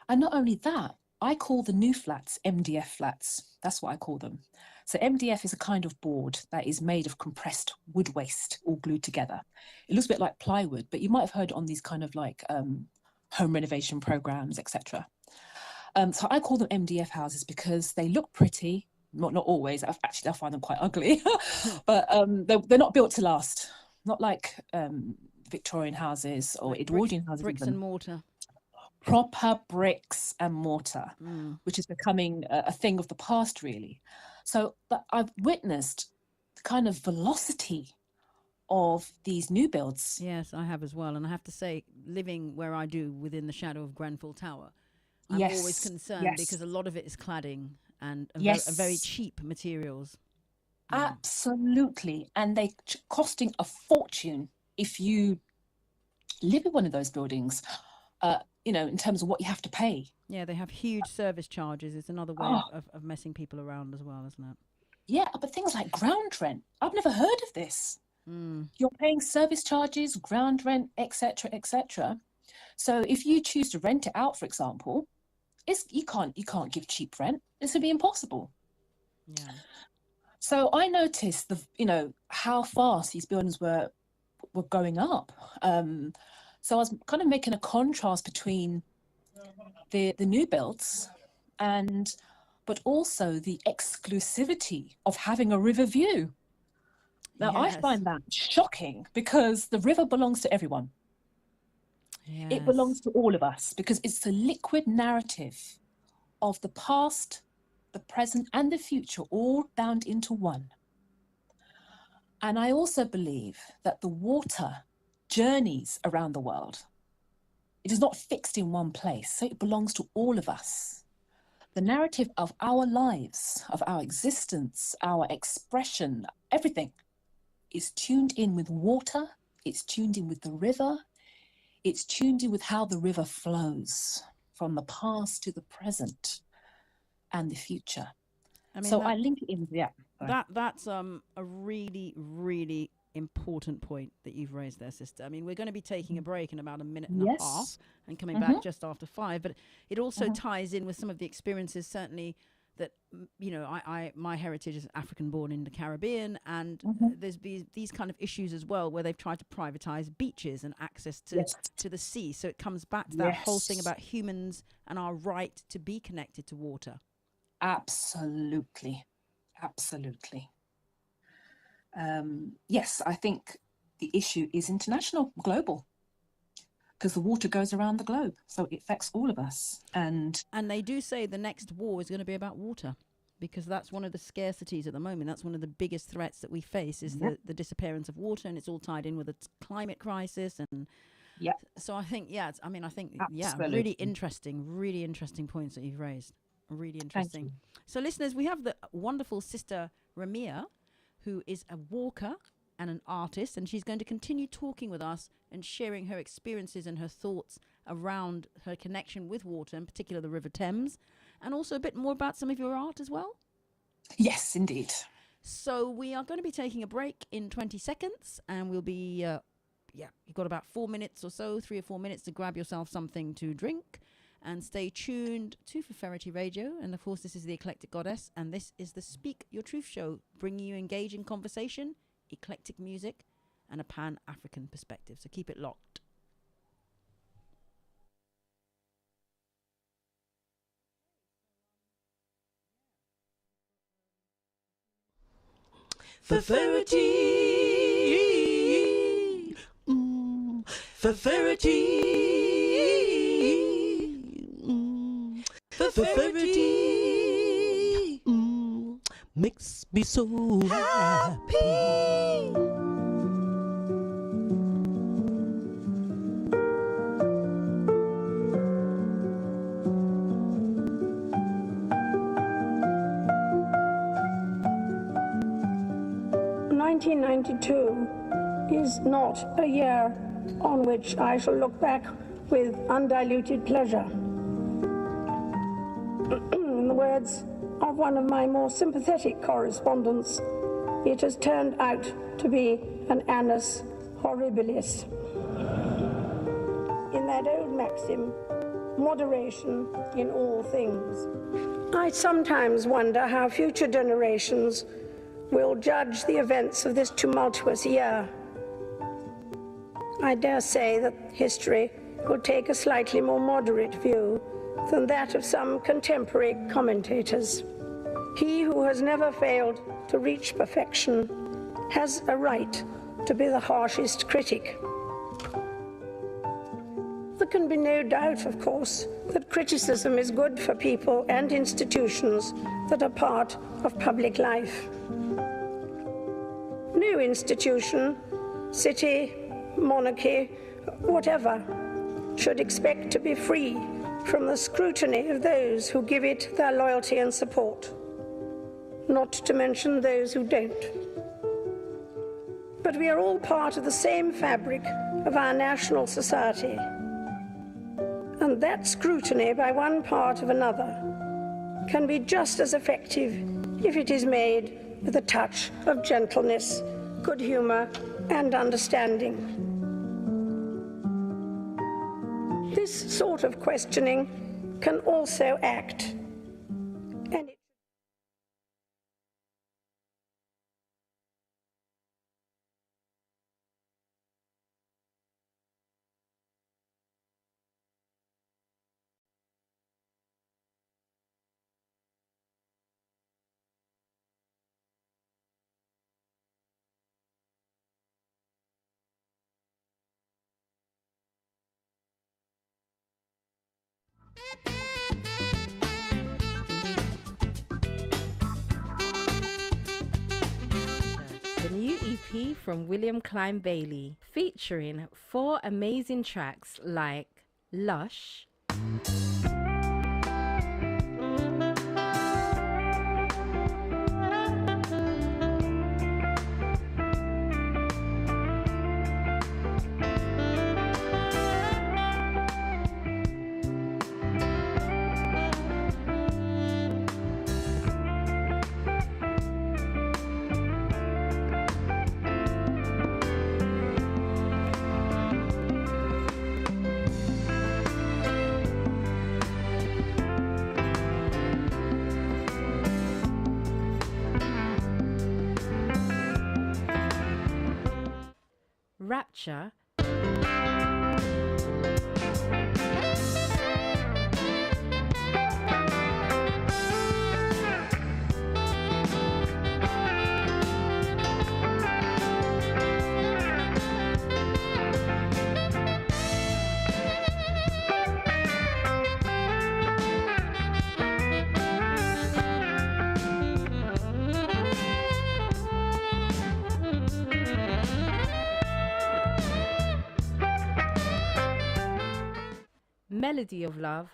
And not only that, I call the new flats MDF flats. That's what I call them. So MDF is a kind of board that is made of compressed wood waste all glued together. It looks a bit like plywood, but you might have heard it on these kind of like home renovation programs, etc. So I call them MDF houses because they look pretty. Not always. Actually, I find them quite ugly, but they're not built to last. Not like Victorian houses or Like Edwardian houses. bricks even. and mortar. Proper bricks and mortar, which is becoming a thing of the past, really. So, but I've witnessed the kind of velocity of these new builds. Yes, I have as well. And I have to say, living where I do within the shadow of Grenfell Tower, I'm Yes, always concerned yes. because a lot of it is cladding and Yes. very cheap materials. Absolutely. And they costing a fortune if you live in one of those buildings, you know, in terms of what you have to pay. Yeah, they have huge service charges. It's another way of messing people around as well, isn't it? Yeah, but things like ground rent, I've never heard of this. You're paying service charges, ground rent, etc., etc. So if you choose to rent it out, for example, you can't give cheap rent. This would be impossible. Yeah. So I noticed how fast these buildings were going up. So I was kind of making a contrast between the new builds but also the exclusivity of having a river view. Now, I find that shocking because the river belongs to everyone. Yes. It belongs to all of us because it's the liquid narrative of the past, the present, and the future all bound into one. And I also believe that the water journeys around the world. It is not fixed in one place, so it belongs to all of us. The narrative of our lives, of our existence, our expression, everything is tuned in with water, it's tuned in with the river, it's tuned in with how the river flows from the past to the present and the future. I mean, so I link it in, That's a really, really important point that you've raised there, sister. I mean, we're going to be taking a break in about a minute and a half and coming back just after 5, but it also ties in with some of the experiences, certainly, that, you know, my heritage is African born in the Caribbean, and there's these kind of issues as well where they've tried to privatize beaches and access to the sea. So it comes back to that whole thing about humans and our right to be connected to water. Absolutely. Yes, I think the issue is international, global, because the water goes around the globe, so it affects all of us. And they do say the next war is going to be about water, because that's one of the scarcities at the moment. That's one of the biggest threats that we face is the disappearance of water, and it's all tied in with the climate crisis. And so I think, really interesting points that you've raised. Really interesting. So listeners, we have the wonderful sister Ramilya, who is a walker and an artist, and she's going to continue talking with us and sharing her experiences and her thoughts around her connection with water, in particular the River Thames, and also a bit more about some of your art as well. Yes, indeed. So we are going to be taking a break in 20 seconds, and we'll be, you've got about 4 minutes or so, 3 or 4 minutes to grab yourself something to drink. And stay tuned to Ferferity Radio. And of course, this is the Eclectic Goddess. And this is the Speak Your Truth show, bringing you engaging conversation, eclectic music, and a Pan-African perspective. So keep it locked. Ferferity. Ferferity. Ferferity makes me so happy. 2022 is not a year on which I shall look back with undiluted pleasure. In the words of one of my more sympathetic correspondents, it has turned out to be an annus horribilis. In that old maxim, moderation in all things. I sometimes wonder how future generations will judge the events of this tumultuous year. I dare say that history will take a slightly more moderate view than that of some contemporary commentators. He who has never failed to reach perfection has a right to be the harshest critic. There can be no doubt, of course, that criticism is good for people and institutions that are part of public life. No institution, city, monarchy, whatever, should expect to be free from the scrutiny of those who give it their loyalty and support, not to mention those who don't. But we are all part of the same fabric of our national society, and that scrutiny by one part of another can be just as effective if it is made with a touch of gentleness, good humor, and understanding. This sort of questioning can also act, and it The new EP from William Klein Bailey, featuring 4 amazing tracks like Lush, Rapture, Melody of Love,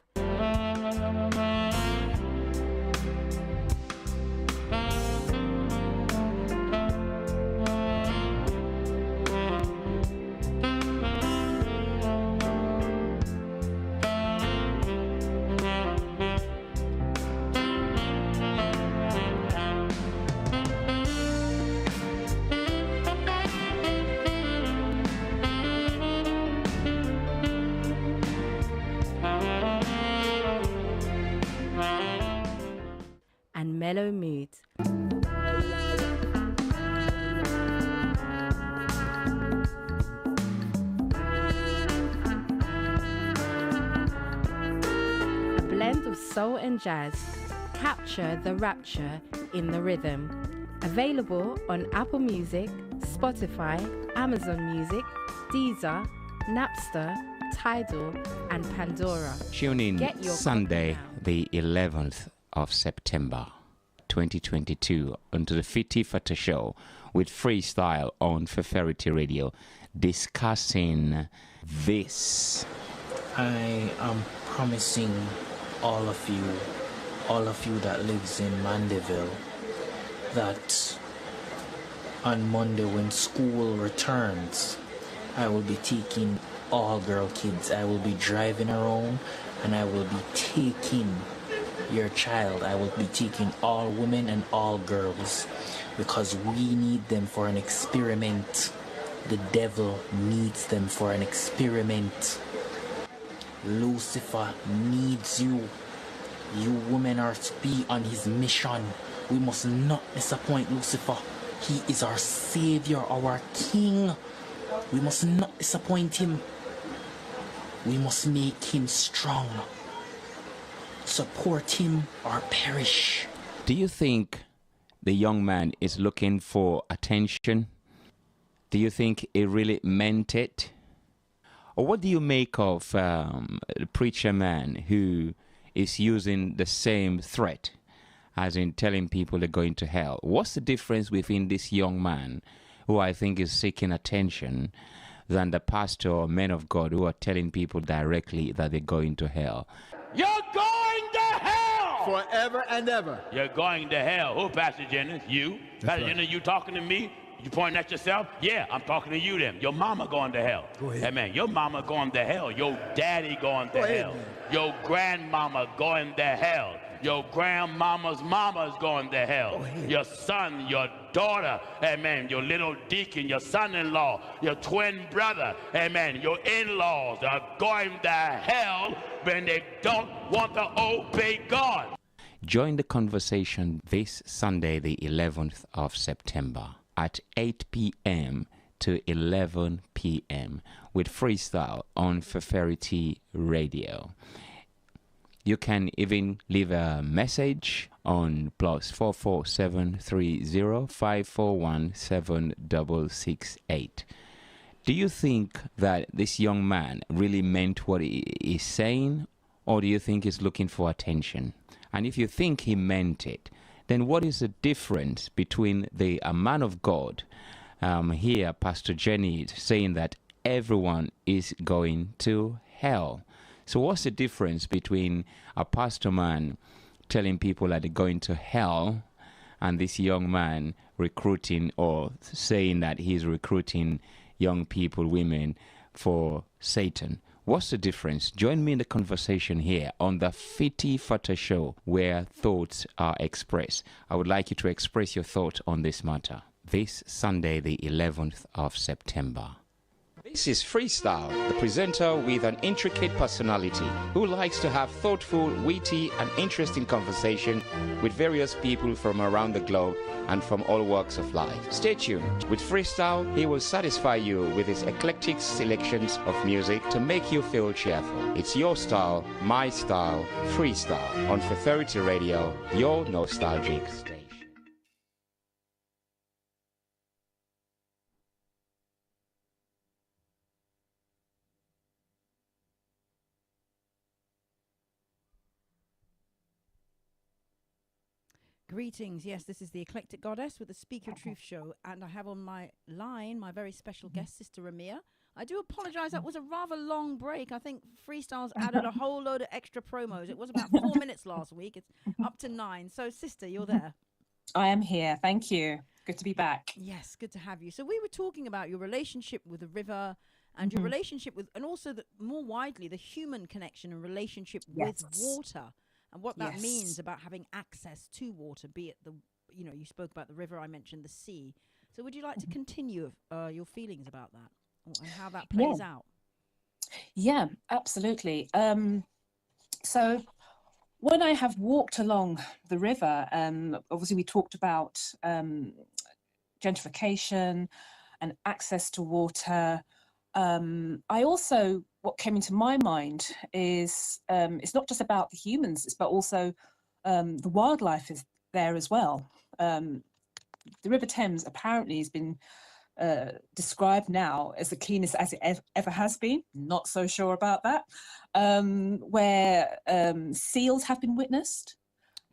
and Mellow Moods. A blend of soul and jazz. Capture the rapture in the rhythm. Available on Apple Music, Spotify, Amazon Music, Deezer, Napster, Tidal, and Pandora. Tune in Get your Sunday, the 11th of September 2022 onto the Fiti Fata Show with Freestyle on Feferity Radio, discussing this. I am promising all of you that lives in Mandeville, that on Monday when school returns, I will be taking all girl kids. I will be driving around and I will be taking your child. I will be taking all women and all girls because we need them for an experiment. The devil needs them for an experiment. Lucifer needs you. You women are to be on his mission. We must not disappoint Lucifer. He is our savior, our king. We must not disappoint him. We must make him strong. Support him or perish. Do you think the young man is looking for attention? Do you think he really meant it? Or what do you make of the preacher man who is using the same threat, as in telling people they're going to hell? What's the difference between this young man, who I think is seeking attention, than the pastor or men of God who are telling people directly that they're going to hell? You're going to hell! Forever and ever. You're going to hell. Who, Pastor Jennings? You? Pastor Jennings, you talking to me? You pointing at yourself? Yeah, I'm talking to you then. Your mama going to hell. Go ahead. Amen. Your mama going to hell. Your daddy going to hell. Man. Your grandmama going to hell. Your grandmama's mama's going to hell. Your son, your daughter, amen. Your little deacon, your son-in-law, your twin brother, amen. Your in-laws are going to hell when they don't want to obey God. Join the conversation this Sunday, the 11th of September at 8 p.m. to 11 p.m. with freestyle on Faferity Radio. You can even leave a message on +44 730-541-7668. Do you think that this young man really meant what he is saying, or do you think he's looking for attention? And if you think he meant it, then what is the difference between a man of God, here Pastor Jenny is saying that everyone is going to hell? So what's the difference between a pastor man telling people that they're going to hell and this young man recruiting or saying that he's recruiting young people, women, for Satan? What's the difference? Join me in the conversation here on the Fitty Fata Show, where thoughts are expressed. I would like you to express your thought on this matter this Sunday, the 11th of September. This is Freestyle, the presenter with an intricate personality who likes to have thoughtful, witty, and interesting conversation with various people from around the globe and from all walks of life. Stay tuned. With Freestyle, he will satisfy you with his eclectic selections of music to make you feel cheerful. It's your style, my style, Freestyle on Faferity Radio, your nostalgic station. Greetings. Yes, this is the Eclectic Goddess with the Speak Your Truth show, and I have on my line my very special guest, Sister Ramilya. I do apologize, that was a rather long break. I think Freestyle's added a whole load of extra promos. It was about 4 minutes last week. It's up to 9. So, Sister, you're there. I am here. Thank you. Good to be back. Yes, good to have you. So we were talking about your relationship with the river and your relationship with, and also more widely, the human connection and relationship with water. And what that means about having access to water, be it you spoke about the river, I mentioned the sea. So would you like to continue your feelings about that and how that plays out? Yeah, absolutely. So when I have walked along the river, obviously we talked about gentrification and access to water. I also, what came into my mind is it's not just about the humans, it's about also the wildlife is there as well. The River Thames apparently has been described now as the cleanest as it ever has been. Not so sure about that. Where seals have been witnessed.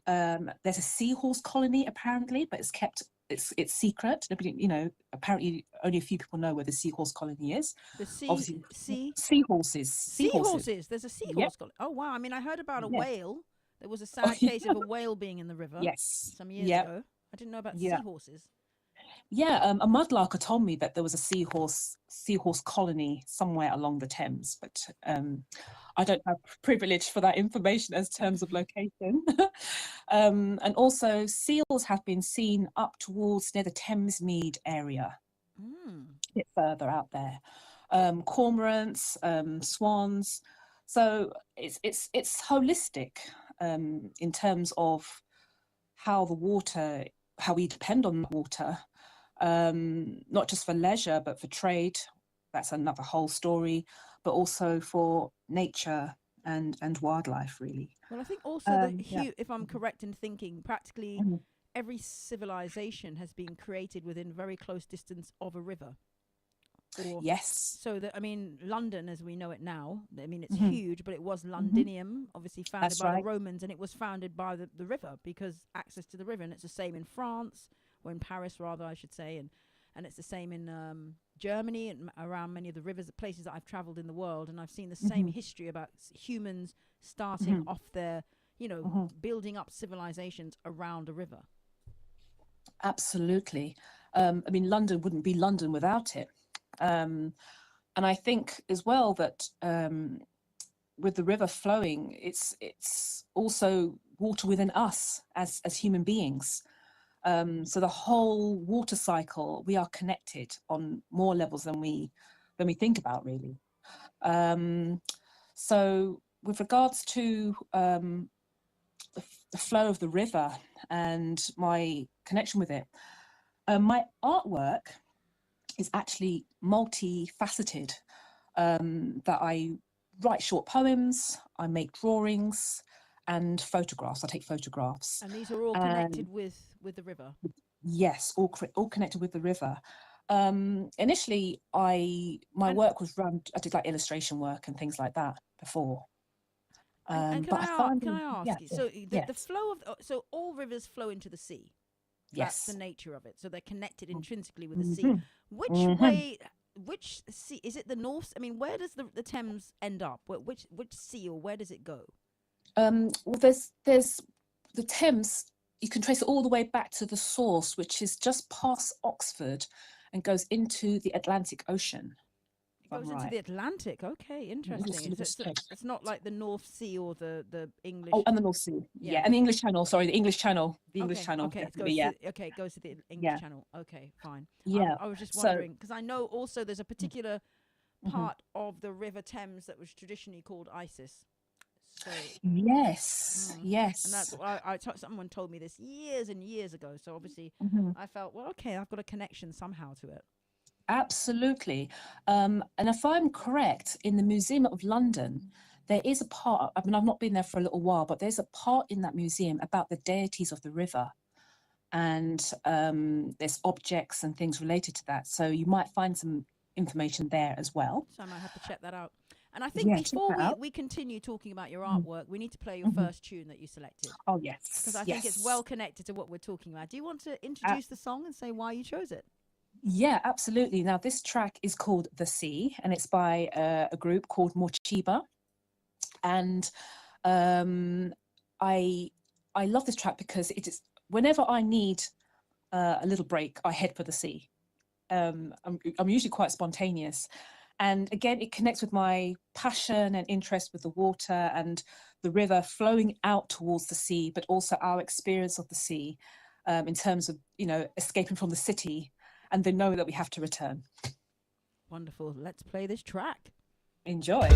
There's a seahorse colony apparently, but it's kept. It's secret. Nobody, apparently only a few people know where the seahorse colony is. The seahorses. Seahorses. There's a seahorse colony. Oh wow! I mean, I heard about a whale. There was a sad case of a whale being in the river. Yes. Some years ago. I didn't know about seahorses. Yeah, a mudlarker told me that there was a seahorse colony somewhere along the Thames, but I don't have privilege for that information as terms of location. And also, seals have been seen up towards near the Thamesmead area, a bit further out there. Cormorants, swans. So it's holistic in terms of how we depend on water. Not just for leisure, but for trade. That's another whole story, but also for nature and wildlife, really. Well, I think also if I'm correct in thinking, practically every civilization has been created within very close distance of a river. Yes. So that, I mean, London as we know it now, I mean, it's huge, but it was Londinium, obviously founded by the Romans, and it was founded by the river, because access to the river. And it's the same in France, or in Paris rather, I should say, and it's the same in Germany and around many of the rivers, places that I've traveled in the world, and I've seen the same history about humans starting off their, building up civilizations around a river. Absolutely. I mean, London wouldn't be London without it. And I think as well that with the river flowing, it's also water within us as human beings. So the whole water cycle, we are connected on more levels than we think about, really. So with regards to the flow of the river and my connection with it, my artwork is actually multifaceted. That I write short poems, I make drawings, and photographs. I take photographs. And these are all connected with the river? Yes, all connected with the river. Initially, my work was I did like illustration work and things like that before. And can I ask you, so the flow of, so all rivers flow into the sea? Yes. That's the nature of it. So they're connected intrinsically with the sea. Which sea, is it the North? I mean, where does the Thames end up? Which sea, or where does it go? Well, there's the Thames. You can trace it all the way back to the source, which is just past Oxford, and goes into the Atlantic Ocean. It goes into the Atlantic. Okay, interesting. It's not like the North Sea or the English. Oh, and the North Sea. Yeah, and the English Channel. Sorry, the English Channel. The English Channel. Okay, it goes to the English Channel. Okay, fine. Yeah. I was just wondering, because I know also there's a particular part of the River Thames that was traditionally called Isis. So, yes. And that's what someone told me this years and years ago. So obviously I felt, well, okay, I've got a connection somehow to it. Absolutely. And if I'm correct, in the Museum of London, there is a part, I mean, I've not been there for a little while, but there's a part in that museum about the deities of the river. And there's objects and things related to that. So you might find some information there as well. So I might have to check that out. And I think before we continue talking about your artwork, we need to play your first tune that you selected. Oh, yes. Because I think it's well connected to what we're talking about. Do you want to introduce the song and say why you chose it? Yeah, absolutely. Now, this track is called The Sea, and it's by a group called Mochiba. And I love this track because it is, whenever I need a little break, I head for the sea. I'm usually quite spontaneous. And again, it connects with my passion and interest with the water and the river flowing out towards the sea, but also our experience of the sea in terms of, escaping from the city and the knowing that we have to return. Wonderful. Let's play this track. Enjoy.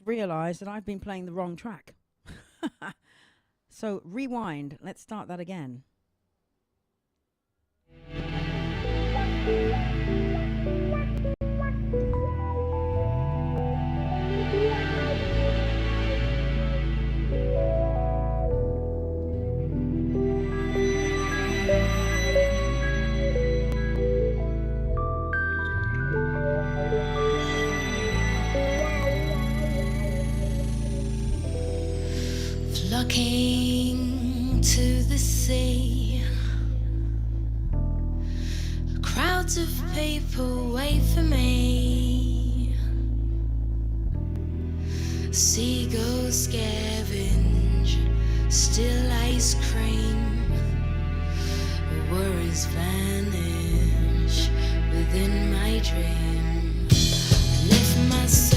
realised that I've been playing the wrong track. So rewind. Let's start that again. Flocking to the sea, crowds of people wait for me. Seagulls scavenge still ice cream, worries vanish within my dream. I lift my soul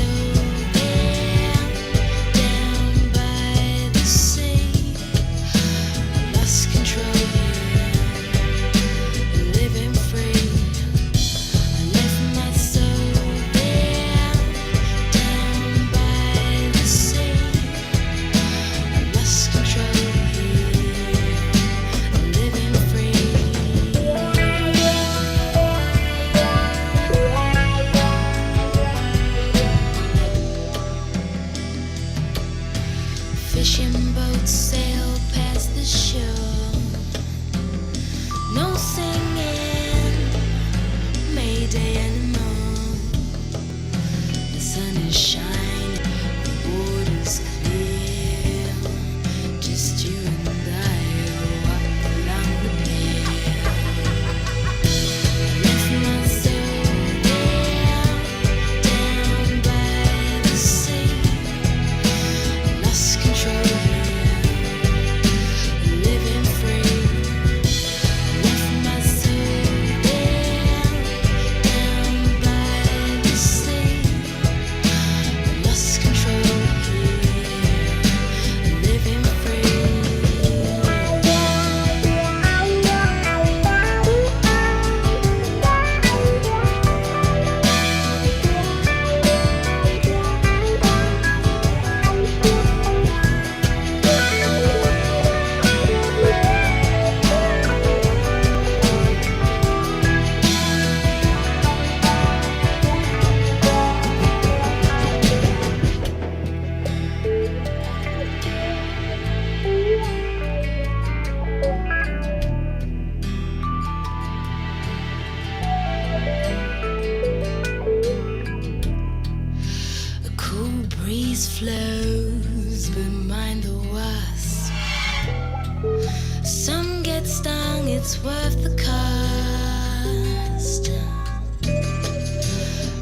it's worth the cost.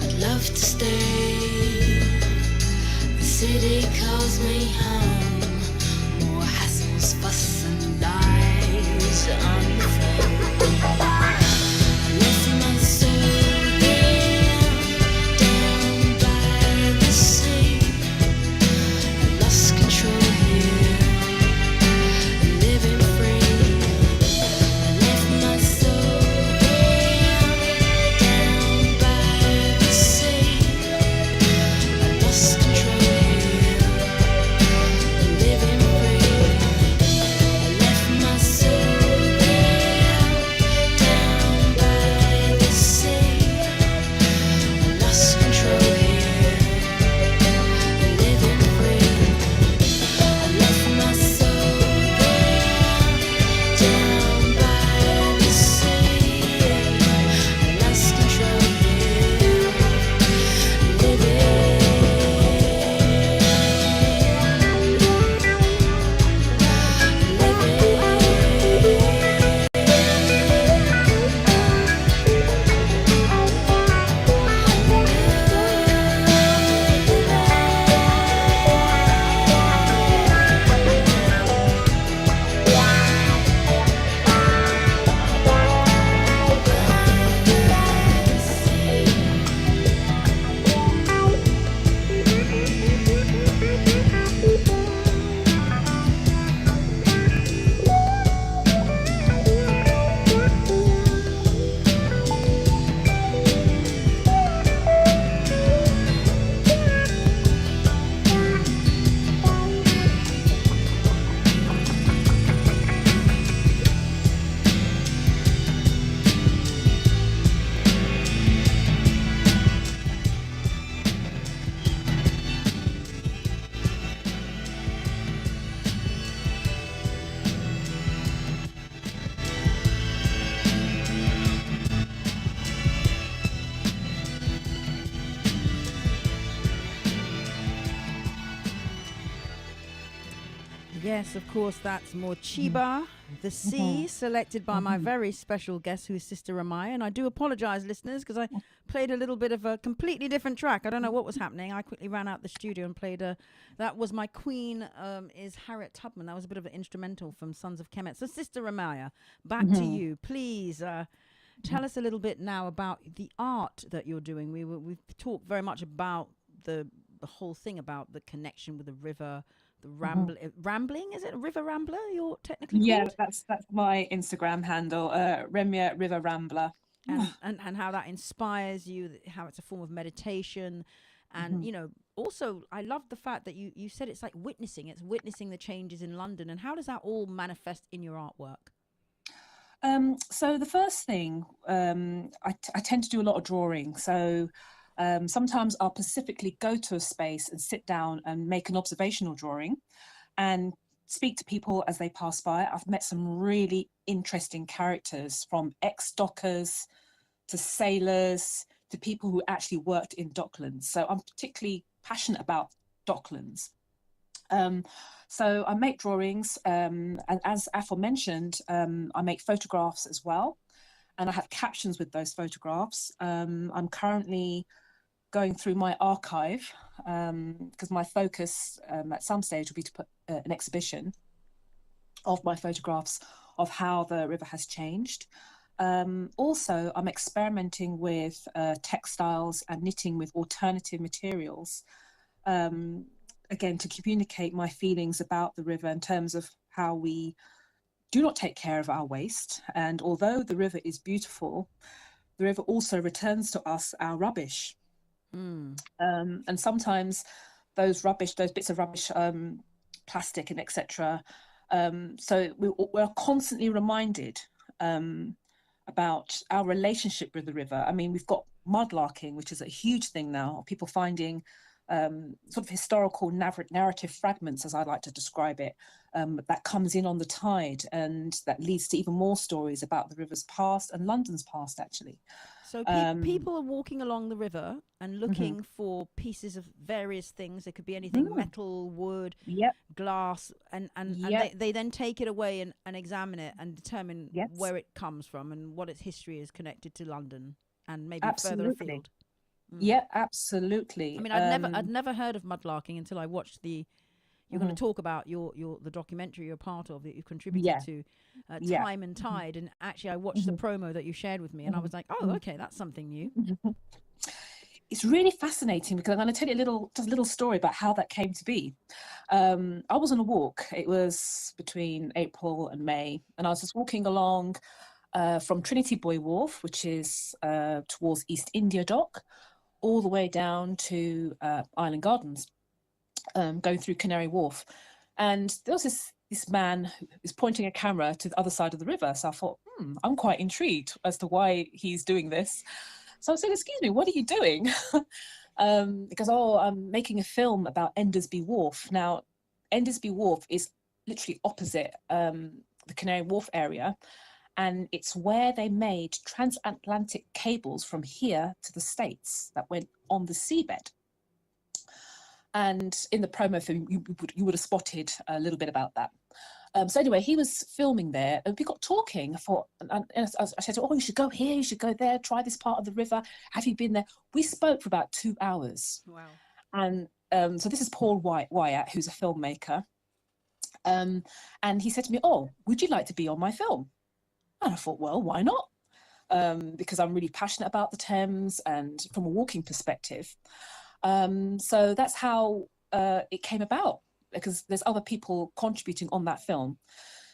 I'd love to stay. The city calls me home. More hassles, fuss and lies on the phone. Left my soul there, down by the sea. I lost control here, living free. I left my soul there, down by the sea. I lost control here, Yes, of course, that's Morchiba, The Sea, selected by my very special guest, who is Sister Ramaya. And I do apologize, listeners, because I played a little bit of a completely different track. I don't know what was happening. I quickly ran out the studio and played that was my queen, is Harriet Tubman. That was a bit of an instrumental from Sons of Kemet. So, Sister Ramaya, back to you. Please tell us a little bit now about the art that you're doing. We've talked very much about the whole thing about the connection with the river. The rambling, is it? River Rambler, you're technically called? That's my Instagram handle, Ramilya River Rambler. And how that inspires you, how it's a form of meditation. And, you know, also, I love the fact that you said it's like witnessing. It's witnessing the changes in London. And how does that all manifest in your artwork? So the first thing, I tend to do a lot of drawing. So sometimes I'll specifically go to a space and sit down and make an observational drawing and speak to people as they pass by. I've met some really interesting characters, from ex-dockers to sailors to people who actually worked in Docklands. So I'm particularly passionate about Docklands. So I make drawings, and as aforementioned, I make photographs as well, and I have captions with those photographs. I'm currently going through my archive, because my focus at some stage will be to put an exhibition of my photographs of how the river has changed. Also, I'm experimenting with textiles and knitting with alternative materials, again, to communicate my feelings about the river in terms of how we do not take care of our waste. And although the river is beautiful, the river also returns to us our rubbish. And sometimes those bits of rubbish, plastic and etc. So we're constantly reminded about our relationship with the river. I mean, we've got mudlarking, which is a huge thing now. People finding sort of historical narrative fragments, as I like to describe it, that comes in on the tide, and that leads to even more stories about the river's past and London's past, actually. So people are walking along the river and looking for pieces of various things. It could be anything, metal, wood, glass, and they then take it away and examine it and determine where it comes from and what its history is connected to London and maybe further afield. Yeah, absolutely. I mean, I'd never heard of mudlarking until I watched the. You're going to talk about the documentary you're part of that you contributed to, Time and Tide, and actually I watched the promo that you shared with me, and I was like, oh, okay, that's something new. It's really fascinating because I'm going to tell you a little story about how that came to be. I was on a walk. It was between April and May, and I was just walking along from Trinity Buoy Wharf, which is towards East India Dock, all the way down to Island Gardens, going through Canary Wharf. And there was this man who was pointing a camera to the other side of the river. So I thought, I'm quite intrigued as to why he's doing this. So I said, excuse me, what are you doing? Because, I'm making a film about Endersby Wharf. Now, Endersby Wharf is literally opposite the Canary Wharf area. And it's where they made transatlantic cables from here to the States that went on the seabed. And in the promo film, you would have spotted a little bit about that. So anyway, he was filming there, and we got talking. I said, you should go here, you should go there, try this part of the river. Have you been there? We spoke for about 2 hours. Wow. And so this is Paul Wyatt, who's a filmmaker. And he said to me, would you like to be on my film? And I thought, well, why not? Because I'm really passionate about the Thames and from a walking perspective. So that's how it came about, because there's other people contributing on that film.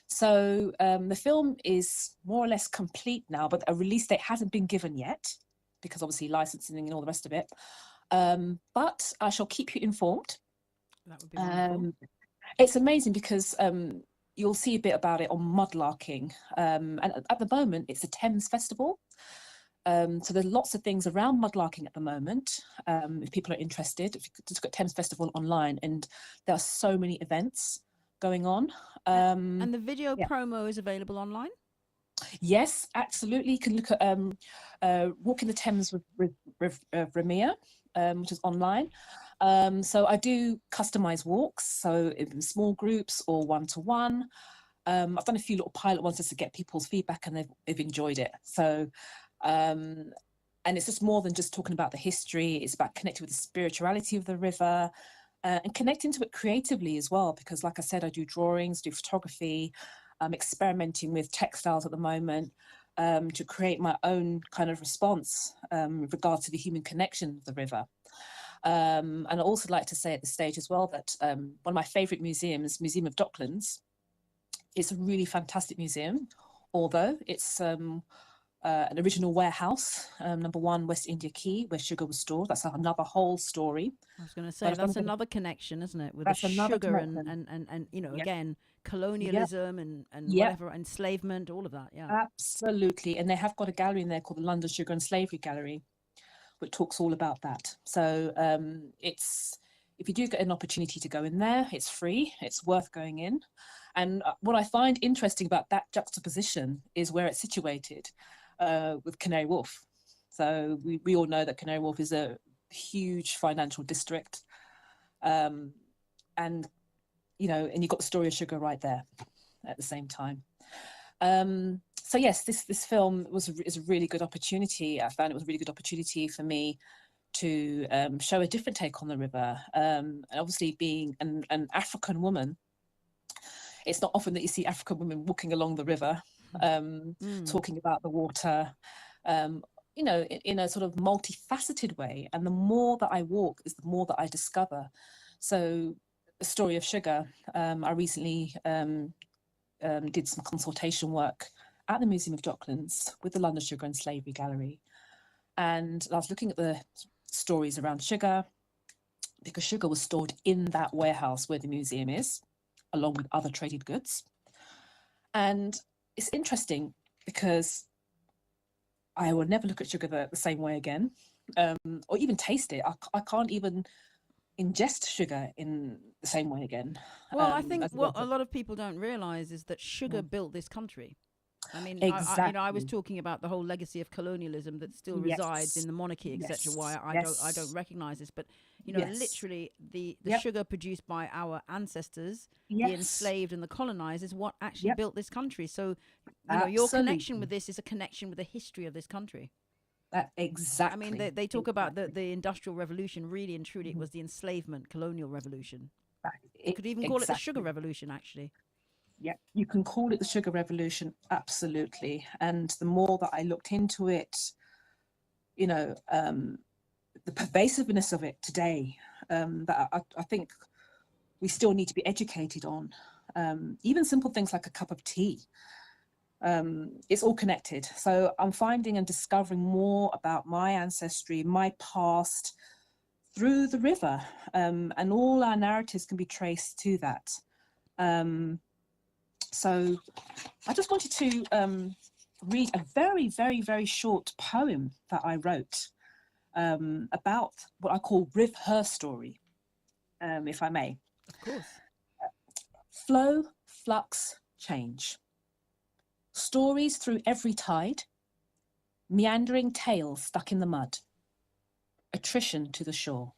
So the film is more or less complete now, but a release date hasn't been given yet, because obviously licensing and all the rest of it. But I shall keep you informed. That would be wonderful. It's amazing because you'll see a bit about it on mudlarking. And at the moment, it's the Thames Festival. So there's lots of things around mudlarking at the moment. If people are interested, if you just got Thames Festival online, and there are so many events going on. And the video promo is available online? Yes, absolutely. You can look at Walking the Thames with Ramilya, which is online. So I do customized walks, so in small groups or one-to-one. I've done a few little pilot ones just to get people's feedback, and they've enjoyed it. So, and it's just more than just talking about the history. It's about connecting with the spirituality of the river, and connecting to it creatively as well. Because, like I said, I do drawings, do photography. I'm experimenting with textiles at the moment to create my own kind of response with regard to the human connection of the river. And I'd also like to say at this stage as well that one of my favourite museums, Museum of Docklands, it's a really fantastic museum, although it's an original warehouse, number 1 West India Quay, where sugar was stored. That's another whole story. I was going to say, that's another connection, isn't it? With the sugar and you know, again, colonialism and whatever, enslavement, all of that, Absolutely. And they have got a gallery in there called the London Sugar and Slavery Gallery, which talks all about that. So it's, if you do get an opportunity to go in there, it's free, it's worth going in. And what I find interesting about that juxtaposition is where it's situated with Canary Wharf. So we all know that Canary Wharf is a huge financial district. And, you know, and you've got the story of sugar right there at the same time. So yes, this film is a really good opportunity. I found it was a really good opportunity for me to show a different take on the river. And obviously being an African woman, it's not often that you see African women walking along the river, talking about the water, you know, in a sort of multifaceted way. And the more that I walk is the more that I discover. So the story of sugar, I recently did some consultation work at the Museum of Docklands with the London Sugar and Slavery Gallery. And I was looking at the stories around sugar, because sugar was stored in that warehouse where the museum is, along with other traded goods. And it's interesting because I will never look at sugar the same way again, or even taste it. I can't even ingest sugar in the same way again. Well, I think what a lot of people don't realize is that sugar built this country. I mean, exactly. I was talking about the whole legacy of colonialism that still resides in the monarchy, etc. Why I don't recognize this, but you know, literally the sugar produced by our ancestors, the enslaved and the colonized, is what actually built this country. So, you know, your connection with this is a connection with the history of this country. Exactly. I mean, they talk about the Industrial Revolution. Really and truly, it was the enslavement, colonial revolution. You could even call it the Sugar Revolution, actually. Yeah, you can call it the Sugar Revolution, absolutely. And the more that I looked into it, you know, the pervasiveness of it today, that I think we still need to be educated on. Even simple things like a cup of tea. It's all connected. So I'm finding and discovering more about my ancestry, my past, through the river. And all our narratives can be traced to that. So I just wanted to read a very, very, very short poem that I wrote about what I call Her Story, if I may. Of course. Flow, flux, change. Stories through every tide, meandering tales stuck in the mud, attrition to the shore.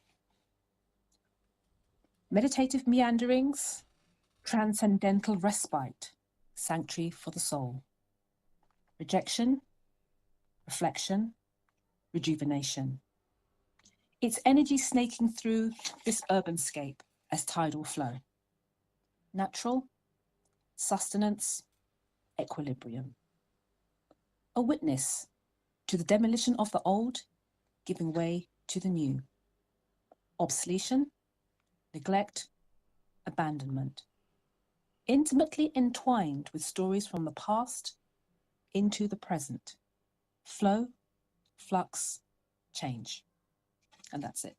Meditative meanderings, transcendental respite, sanctuary for the soul. Rejection, reflection, rejuvenation. Its energy snaking through this urbanscape as tidal flow. Natural, sustenance, equilibrium. A witness to the demolition of the old, giving way to the new. Obsolescence, neglect, abandonment. Intimately entwined with stories from the past into the present. Flow, flux, change. And that's it.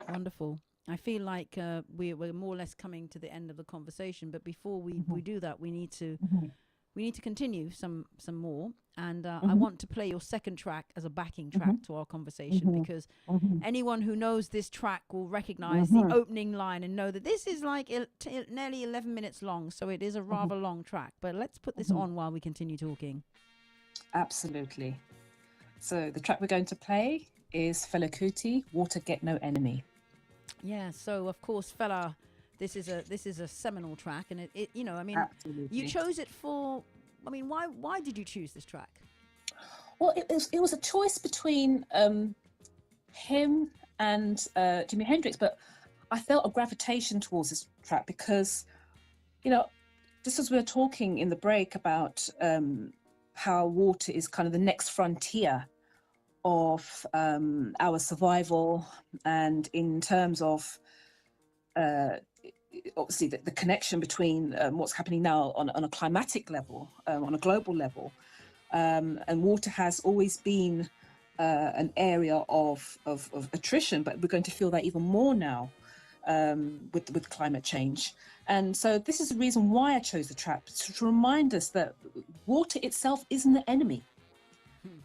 Wonderful. I feel like we're more or less coming to the end of the conversation, but before we do that, we need to continue some more. And I want to play your second track as a backing track to our conversation, because anyone who knows this track will recognize the opening line and know that this is like nearly 11 minutes long. So it is a rather long track, but let's put this on while we continue talking. Absolutely. So the track we're going to play is Fela Kuti, Water Get No Enemy. Yeah. So of course, fella, this is a seminal track, and it you know, I mean, Absolutely. you chose it for. I mean, why did you choose this track? Well, it was a choice between him and Jimi Hendrix, but I felt a gravitation towards this track because, you know, just as we were talking in the break about how water is kind of the next frontier of our survival, and in terms of obviously the connection between what's happening now on a climatic level, on a global level, and water has always been an area of attrition, but we're going to feel that even more now with climate change. And so this is the reason why I chose the track, to remind us that water itself isn't the enemy.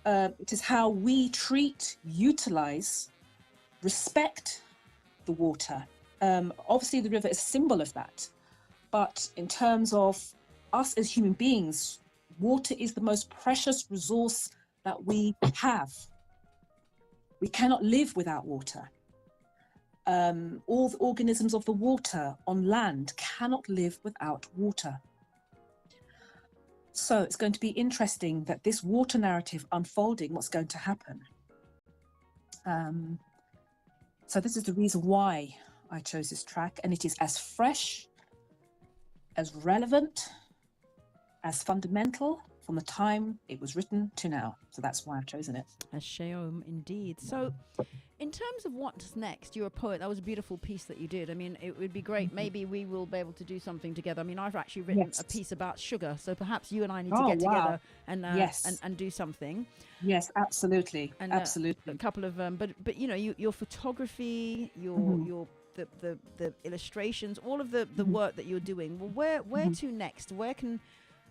It is how we treat, utilize, respect the water. Obviously the river is a symbol of that, but in terms of us as human beings, water is the most precious resource that we have. We cannot live without water. All the organisms of the water on land cannot live without water. So it's going to be interesting that this water narrative unfolding, what's going to happen. So this is the reason why I chose this track, and it is as fresh, as relevant, as fundamental from the time it was written to now. So that's why I've chosen it. A Sheom indeed. So in terms of what's next, you're a poet. That was a beautiful piece that you did. I mean, it would be great. Maybe we will be able to do something together. I mean, I've actually written a piece about sugar, so perhaps you and I need to get together and and do something. Yes, absolutely. And, absolutely. A couple of but you know, your photography, your the illustrations, all of the work that you're doing. Well, where to next? Where can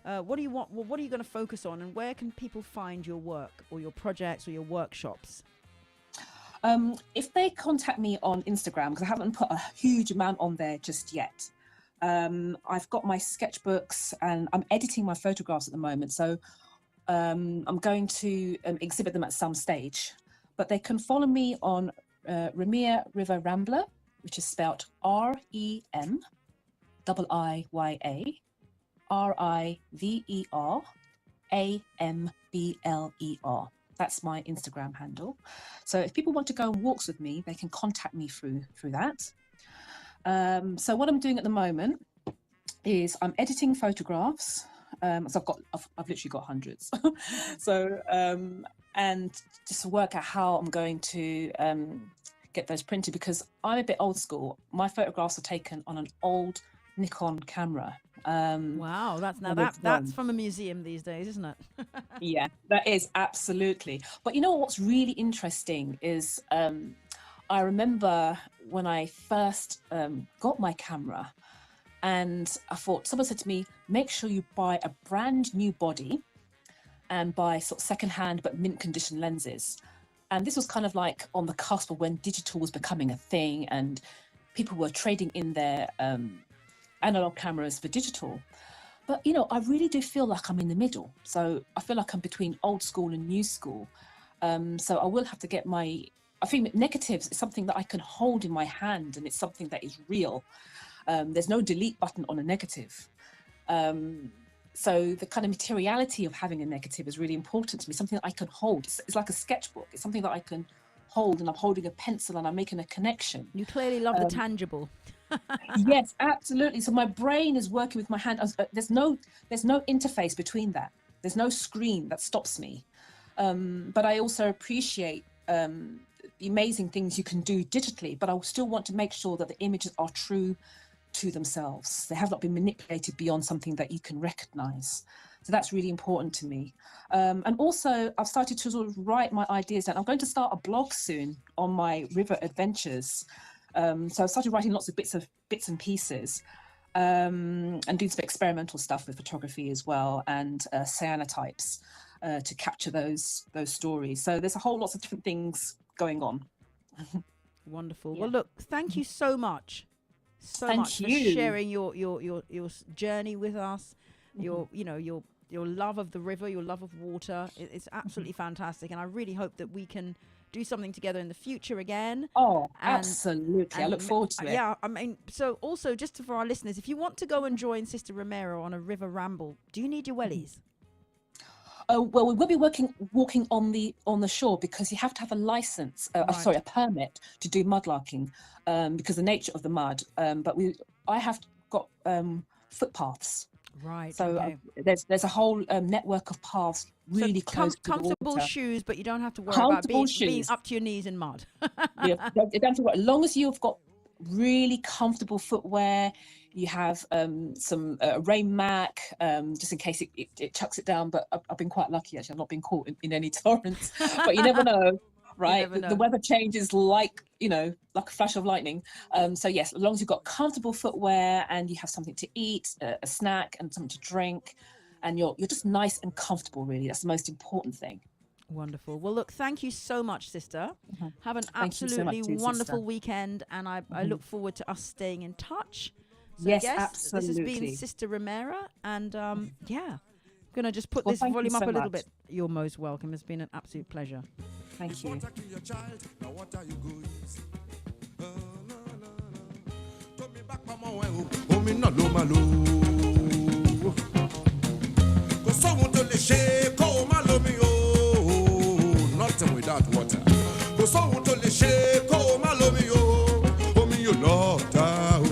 what do you want? Well, what are you going to focus on, and where can people find your work or your projects or your workshops? If they contact me on Instagram, because I haven't put a huge amount on there just yet. I've got my sketchbooks and I'm editing my photographs at the moment. So I'm going to exhibit them at some stage. But they can follow me on Ramilya River Rambler, which is spelled REMIIYA. RIVERAMBLER. That's my Instagram handle. So if people want to go on walks with me, they can contact me through that. So what I'm doing at the moment is I'm editing photographs. So I've literally got hundreds. So and just to work out how I'm going to get those printed, because I'm a bit old school. My photographs are taken on an old Nikon camera. Wow, that's from a museum these days, isn't it? Yeah, that is, absolutely. But you know what's really interesting is I remember when I first got my camera, and I thought, someone said to me, make sure you buy a brand new body and buy sort of secondhand but mint condition lenses. And this was kind of like on the cusp of when digital was becoming a thing and people were trading in their analog cameras for digital. But, you know, I really do feel like I'm in the middle. So I feel like I'm between old school and new school. So I will have to get I think negatives is something that I can hold in my hand, and it's something that is real. There's no delete button on a negative. So the kind of materiality of having a negative is really important to me, something that I can hold. It's like a sketchbook. It's something that I can hold, and I'm holding a pencil and I'm making a connection. You clearly love the tangible. Yes, absolutely. So my brain is working with my hand. There's no interface between that. There's no screen that stops me. But I also appreciate the amazing things you can do digitally, but I still want to make sure that the images are true to themselves. They have not been manipulated beyond something that you can recognize. So that's really important to me. And also I've started to sort of write my ideas down. I'm going to start a blog soon on my river adventures. So I've started writing lots of bits and pieces, and doing some experimental stuff with photography as well, and cyanotypes to capture those stories. So there's a whole lots of different things going on. Wonderful. Yeah. Well, look, thank you so much. Thank For you. sharing your journey with us, your love of the river, your love of water. It's absolutely fantastic, and I really hope that we can do something together in the future again. Oh, absolutely. I look forward to it. Yeah, I mean, so also just for our listeners, if you want to go and join Sister Romero on a river ramble, do you need your wellies? Oh, well, we will be walking on the shore because you have to have a license, a permit to do mudlarking because of the nature of the mud. But I have got footpaths. Right. So okay. There's a whole network of paths really close to the comfortable water. shoes, but you don't have to worry about being up to your knees in mud. You don't have to worry. As long as you've got really comfortable footwear, you have some rain mac, just in case it chucks it down. But I've been quite lucky, actually. I've not been caught in any torrents. But you never know, right? The weather changes like a flash of lightning. So yes, as long as you've got comfortable footwear and you have something to eat, a snack and something to drink, and you're just nice and comfortable, really. That's the most important thing. Wonderful. Well, look, thank you so much, sister. Mm-hmm. Have an absolutely wonderful weekend, and I look forward to us staying in touch. So yes, absolutely. This has been Sister Romero, and I'm going to just put this volume up a little bit. You're most welcome. It's been an absolute pleasure. Thank you. Nothing without water. Go so to the shake, oh, my love you, oh, me, you love water.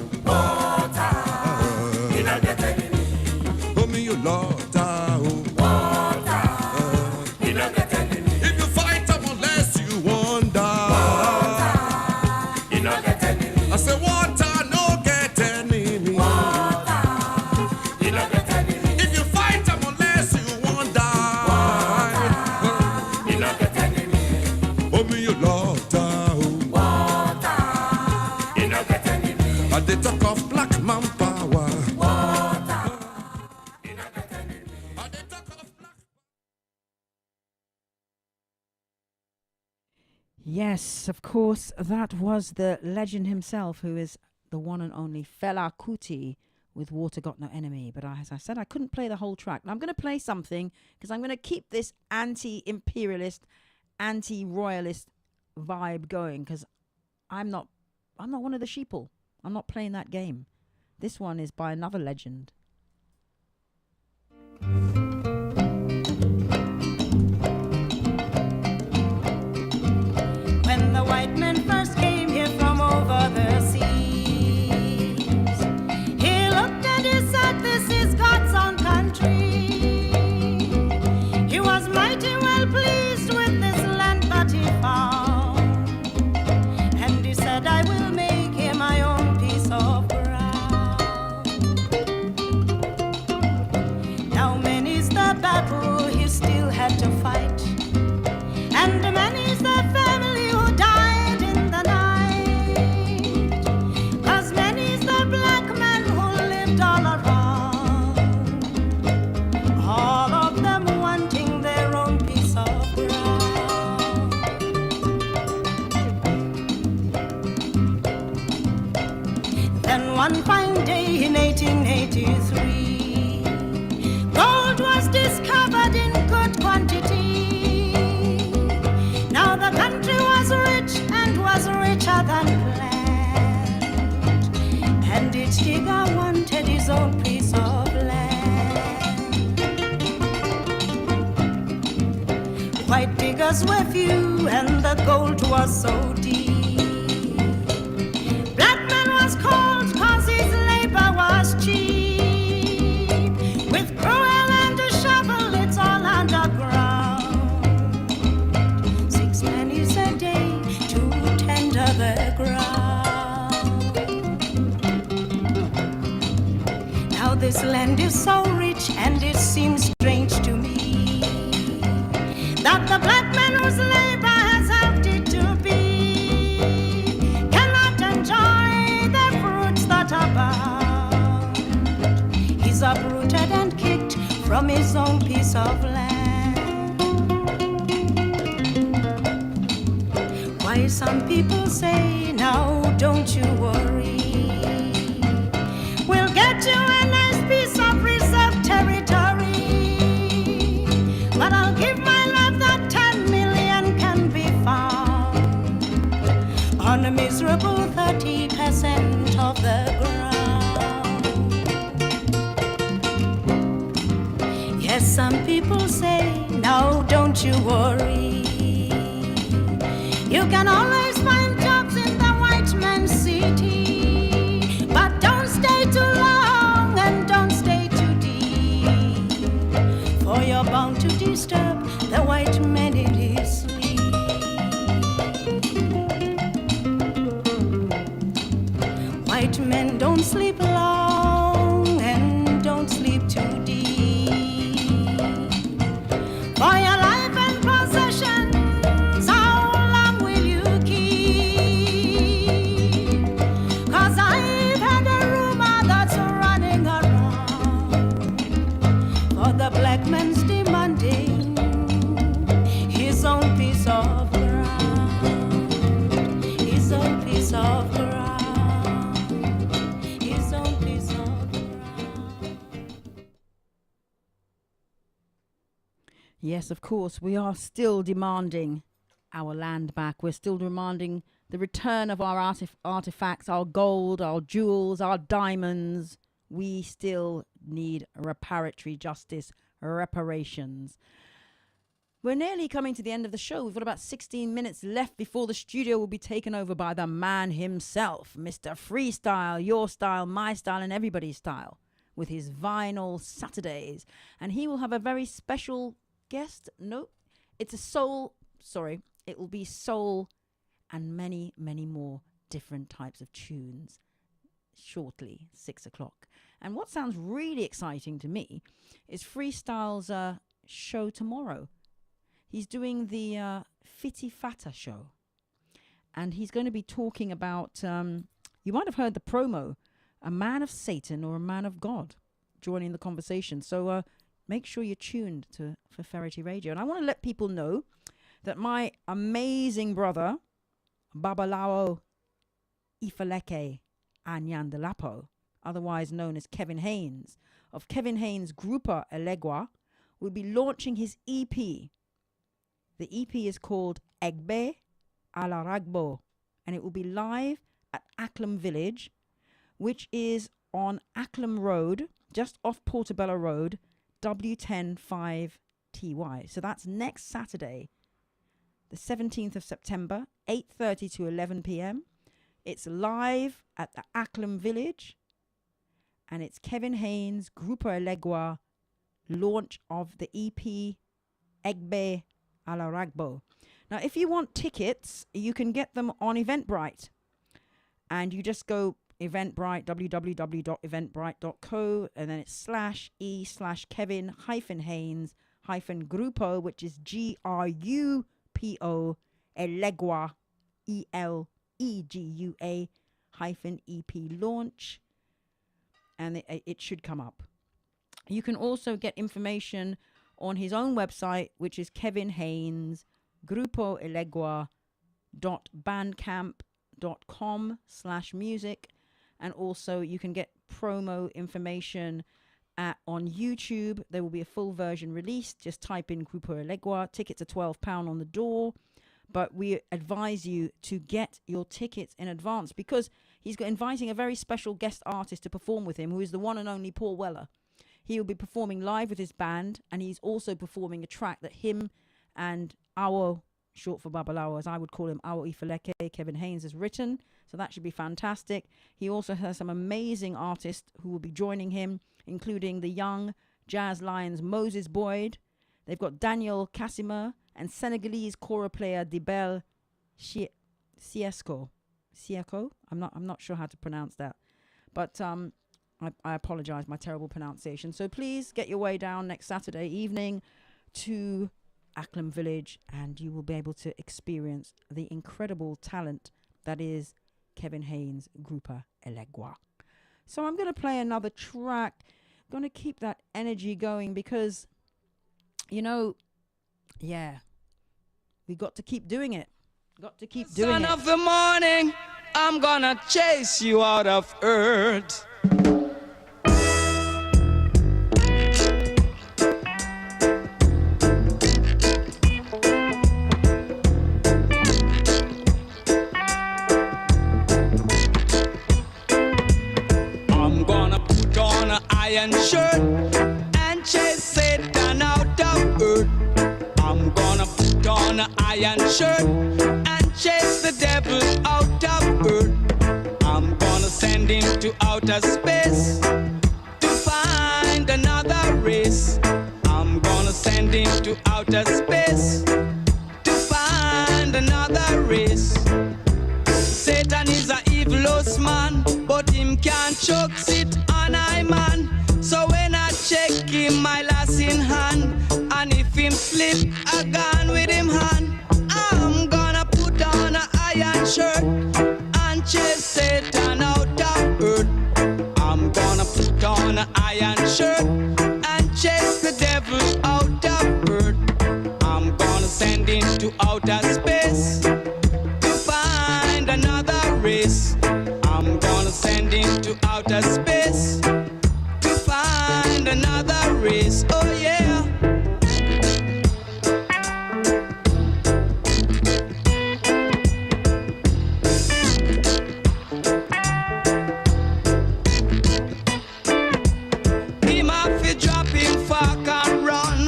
You know the enemy. Oh, me, you love water. You know the enemy. If you fight them unless you wonder. Water. You know the enemy. I say water, no get enemy. Water. You know the enemy. If you fight them unless you wonder. Water. You know the enemy. Oh, me, you love water. You know the enemy. But they talk of black man power. Water. You know the enemy. But they talk of black. Yes, of course, that was the legend himself, who is the one and only Fela Kuti with Water Got No Enemy. But as I said, I couldn't play the whole track. Now I'm going to play something because I'm going to keep this anti-imperialist, anti-royalist vibe going, because I'm not one of the sheeple. I'm not playing that game. This one is by another legend. When the white men first came here from over the seas, he looked and he said, "This is God's own country." He was mighty well pleased with this land that he found, and he said, "I will make here my own piece of ground." Now many's the battle he still had to fight, and many's the family who died in the night, 'cause many's the black men who lived all around, all of them wanting their own piece of ground. Then one fine day in 1883, gold was discovered in good quantity. Now the country was rich and was richer than planned, and each digger wanted his own piece of land. White diggers were few and the gold was so deep. Black man was called 'cause his labor was cheap. With crowel and a shovel, it's all underground. 6 pennies a day to tender the ground. Now this land is so rich and it seems strange to me that the black man whose labor has helped it to be cannot enjoy the fruits that abound. He's uprooted and kicked from his own piece of land. Why some people say, "Now don't you worry, we'll get you a nice piece of reserved territory, but I'll give my love that 10 million can be found." on a miserable 30% of the ground. Yes, some people say, no, don't you worry. You can always find jobs in the white man's city, but don't stay too long and don't stay too deep, for you're bound to disturb the white man in his sleep. White men don't sleep long and don't sleep too deep, for your life and possessions, how long will you keep? 'Cause I've had a rumor that's running around, for the black man's demanding his own piece of ground, his own piece of ground, his own piece of ground. Yes, of course, we are still demanding our land back. We're still demanding the return of our artifacts, our gold, our jewels, our diamonds. We still need reparatory justice, reparations. We're nearly coming to the end of the show. We've got about 16 minutes left before the studio will be taken over by the man himself, Mr. Freestyle, your style, my style, and everybody's style, with his Vinyl Saturdays. And he will have a very special guest. No, it's a soul. Sorry, it will be soul and many, many more different types of tunes shortly, 6 o'clock. And what sounds really exciting to me is Freestyle's show tomorrow. He's doing the Fitty Fatta show. And he's going to be talking about, you might have heard the promo, a man of Satan or a man of God joining the conversation. So make sure you're tuned for Ferrity Radio. And I want to let people know that my amazing brother, Babalawo Ifaleke Anyandalapo, otherwise known as Kevin Haynes, of Kevin Haynes Grupa Elegua, will be launching his EP. The EP is called Egbe Alaragbo, and it will be live at Acklam Village, which is on Acklam Road, just off Portobello Road, W105TY. So that's next Saturday, the 17th of September, 8:30 to 11 p.m. It's live at the Acklam Village, and it's Kevin Haynes, Grupo Elegua, launch of the EP Egbe Alaragbo. Now, if you want tickets, you can get them on Eventbrite, and you just go Eventbrite, www.eventbrite.co, and then it's /e/Kevin-Haynes-Grupo, which is GRUPO Elegua ELEGUA -EP launch, and it should come up. You can also get information on his own website, which is Kevin Haynes Grupo Elegua.bandcamp.com/music, and also you can get promo information on YouTube. There will be a full version released. Just type in Grupo Elegua. Tickets are £12 on the door, but we advise you to get your tickets in advance because he's inviting a very special guest artist to perform with him, who is the one and only Paul Weller. He will be performing live with his band, and he's also performing a track that him and Awo, short for Babalawo, as I would call him, Awo Ifaleke, Kevin Haynes, has written. So that should be fantastic. He also has some amazing artists who will be joining him, including the young Jazz Lions Moses Boyd. They've got Daniel Casimir and Senegalese kora player Dibel Siesco. I'm not sure how to pronounce that, but I apologize, my terrible pronunciation. So please get your way down next Saturday evening to Acklam Village, and you will be able to experience the incredible talent that is Kevin Haynes Grupa Elegua. So I'm going to play another track. I'm going to keep that energy going because, we got to keep doing it. Got to keep doing it. Son of the morning, I'm gonna chase you out of earth. iron shirt and chase Satan out of earth. I'm gonna put on an iron shirt and chase the devil out of earth. I'm gonna send him to outer space to find another race. I'm gonna send him to outer space to find another race. Satan is a evilous man, but him can't choke sit on I man. So when I check him, my lass in hand, and if him slip, I gone with him hand. I'm gonna put on an iron shirt and chase Satan out of earth. I'm gonna put on an iron shirt and chase the devil out of earth. I'm gonna send him to outer space to find another race. I'm gonna send him to outer space to find another race. Oh yeah. Him have to drop him fork and run.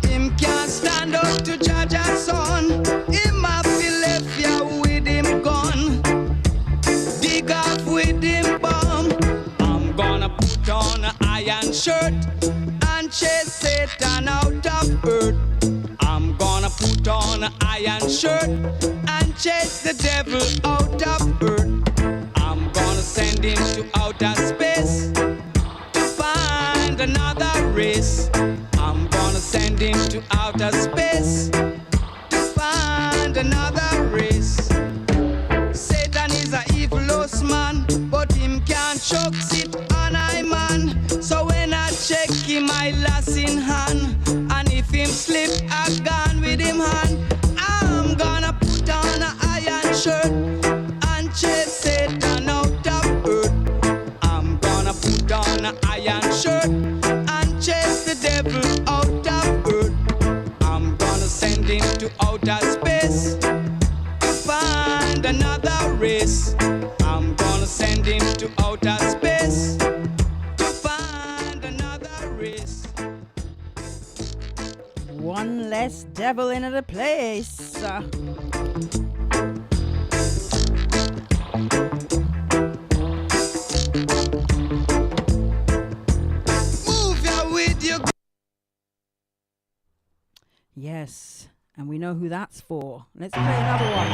Him can't stand up to judge a son. Him have to left ya with him gun. Dig off with him bomb. I'm gonna put on an iron shirt and chase Satan out of earth. I'm gonna put on an iron shirt and chase the devil out of earth. I'm gonna send him to outer space to find another race. I'm gonna send him to outer space to find another race. Satan is a evilous man, but him can't choke sit on I man. So when I check him, I lass in hand, and if him slip, I gone with him hand. I'm gonna put on an iron shirt and chase Satan out of earth. I'm gonna put on an iron shirt and chase the devil out of earth. I'm gonna send him to outer space to find another race. I'm gonna send him to outer space to find another race. One less devil in the place. Move ya with your. Yes, and we know who that's for. Let's play another one.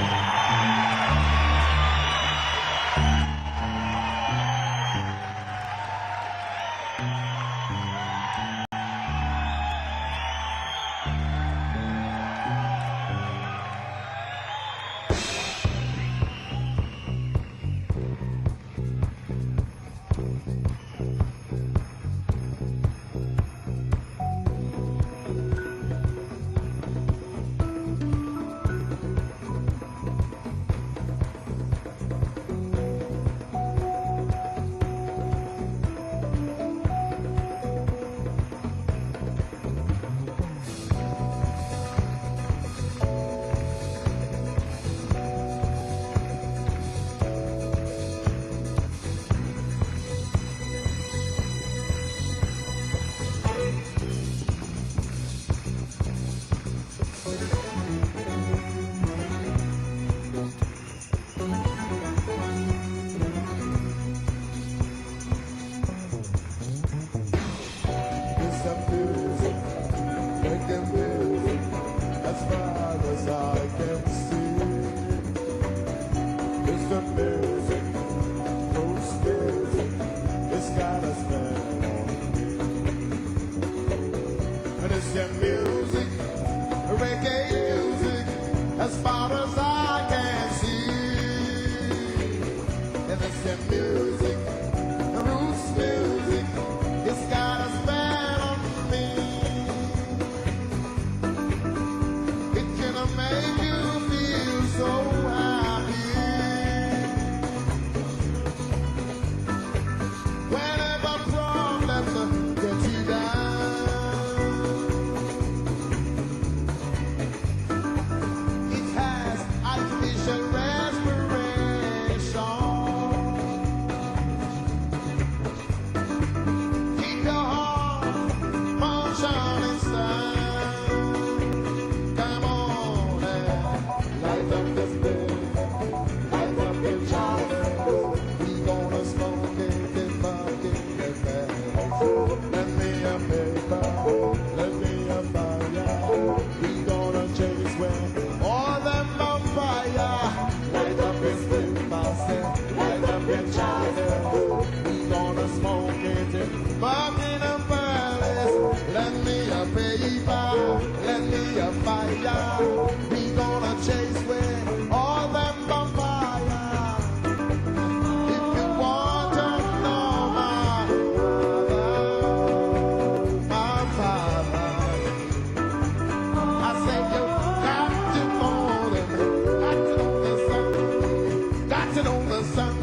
know the sun.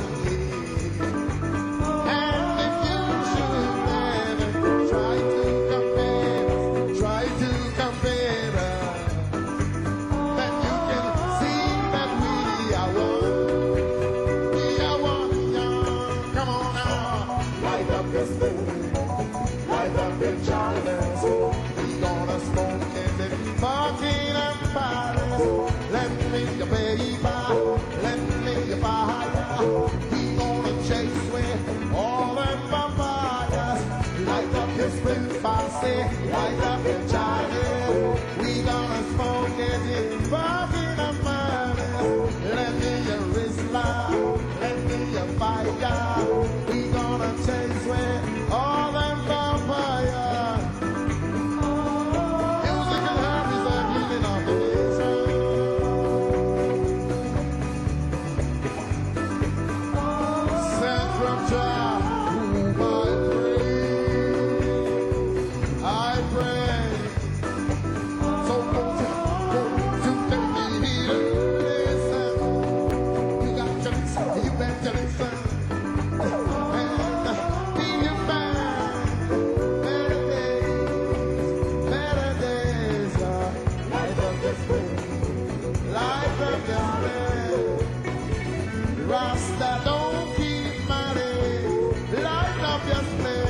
And if you should ever try to compare us, then you can see that we are one, young. Come on now, light up this thing, light up your childhood. We gonna smoke it in Buckingham Palace. Let me your baby, let me your fire. We gonna chase away all them vampires. Light up your split fancy, light up your childhood. We gonna smoke it in Buckingham Palace. Let me your Islam, let me your fire. We gonna chase away all them vampires. Music and love is the healing of the nation. Sent from Jah, whom I pray. So go to the meeting, listen. You got to listen, you better listen. And be a man. Better days, light up the spring, light up the spring. Rasta don't keep money, light up your spring.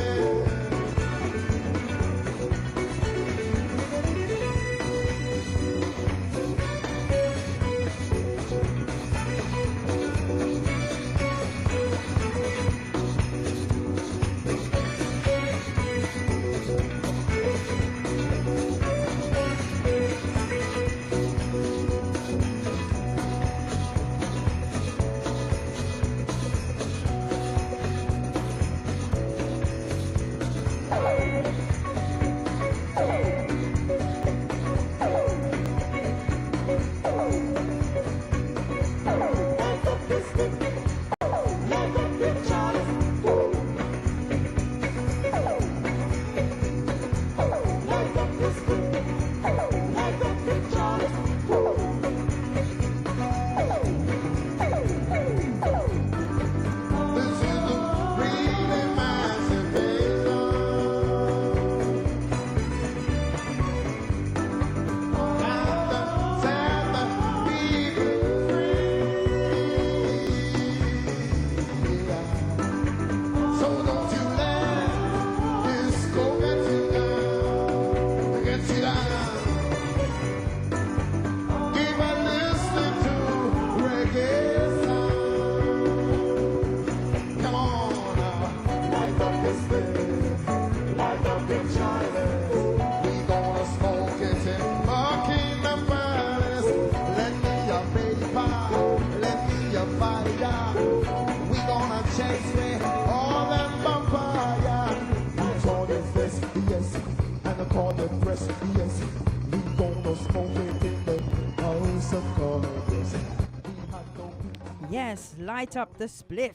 Yes, light up the spliff.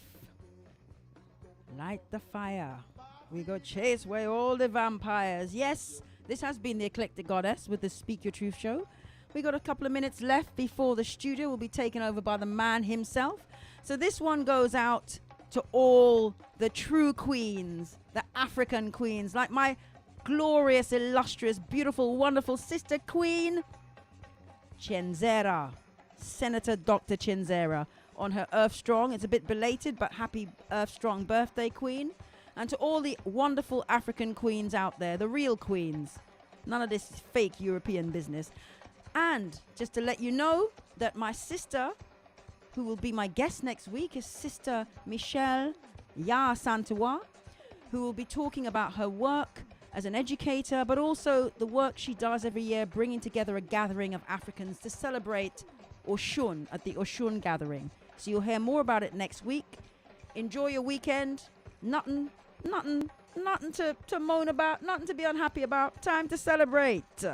Light the fire. We go chase away all the vampires. Yes, this has been the Eclectic Goddess with the Speak Your Truth show. We got a couple of minutes left before the studio will be taken over by the man himself. So this one goes out to all the true queens, the African queens, like my glorious, illustrious, beautiful, wonderful sister queen, Chenzera, Senator Dr. Chenzera, on her Earth Strong. It's a bit belated, but happy Earth Strong birthday, queen. And to all the wonderful African queens out there, the real queens. None of this fake European business. And just to let you know that my sister, who will be my guest next week, is Sister Michelle Ya Santua, who will be talking about her work as an educator, but also the work she does every year, bringing together a gathering of Africans to celebrate Oshun at the Oshun gathering. So you'll hear more about it next week. Enjoy your weekend. Nothing to moan about, nothing to be unhappy about. Time to celebrate.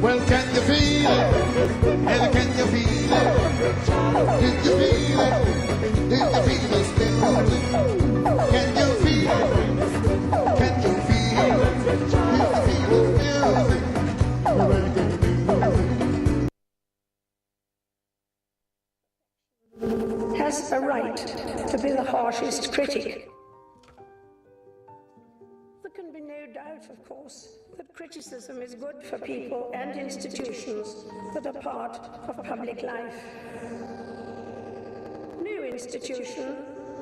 Well, can you feel it? Hey, can you feel it? Did you feel it? Did you feel the still? Can you feel it? Can you feel it? Did you feel the music? Has a right to be the harshest critic. There can be no doubt, of course, that criticism is good for people and institutions that are part of public life. No institution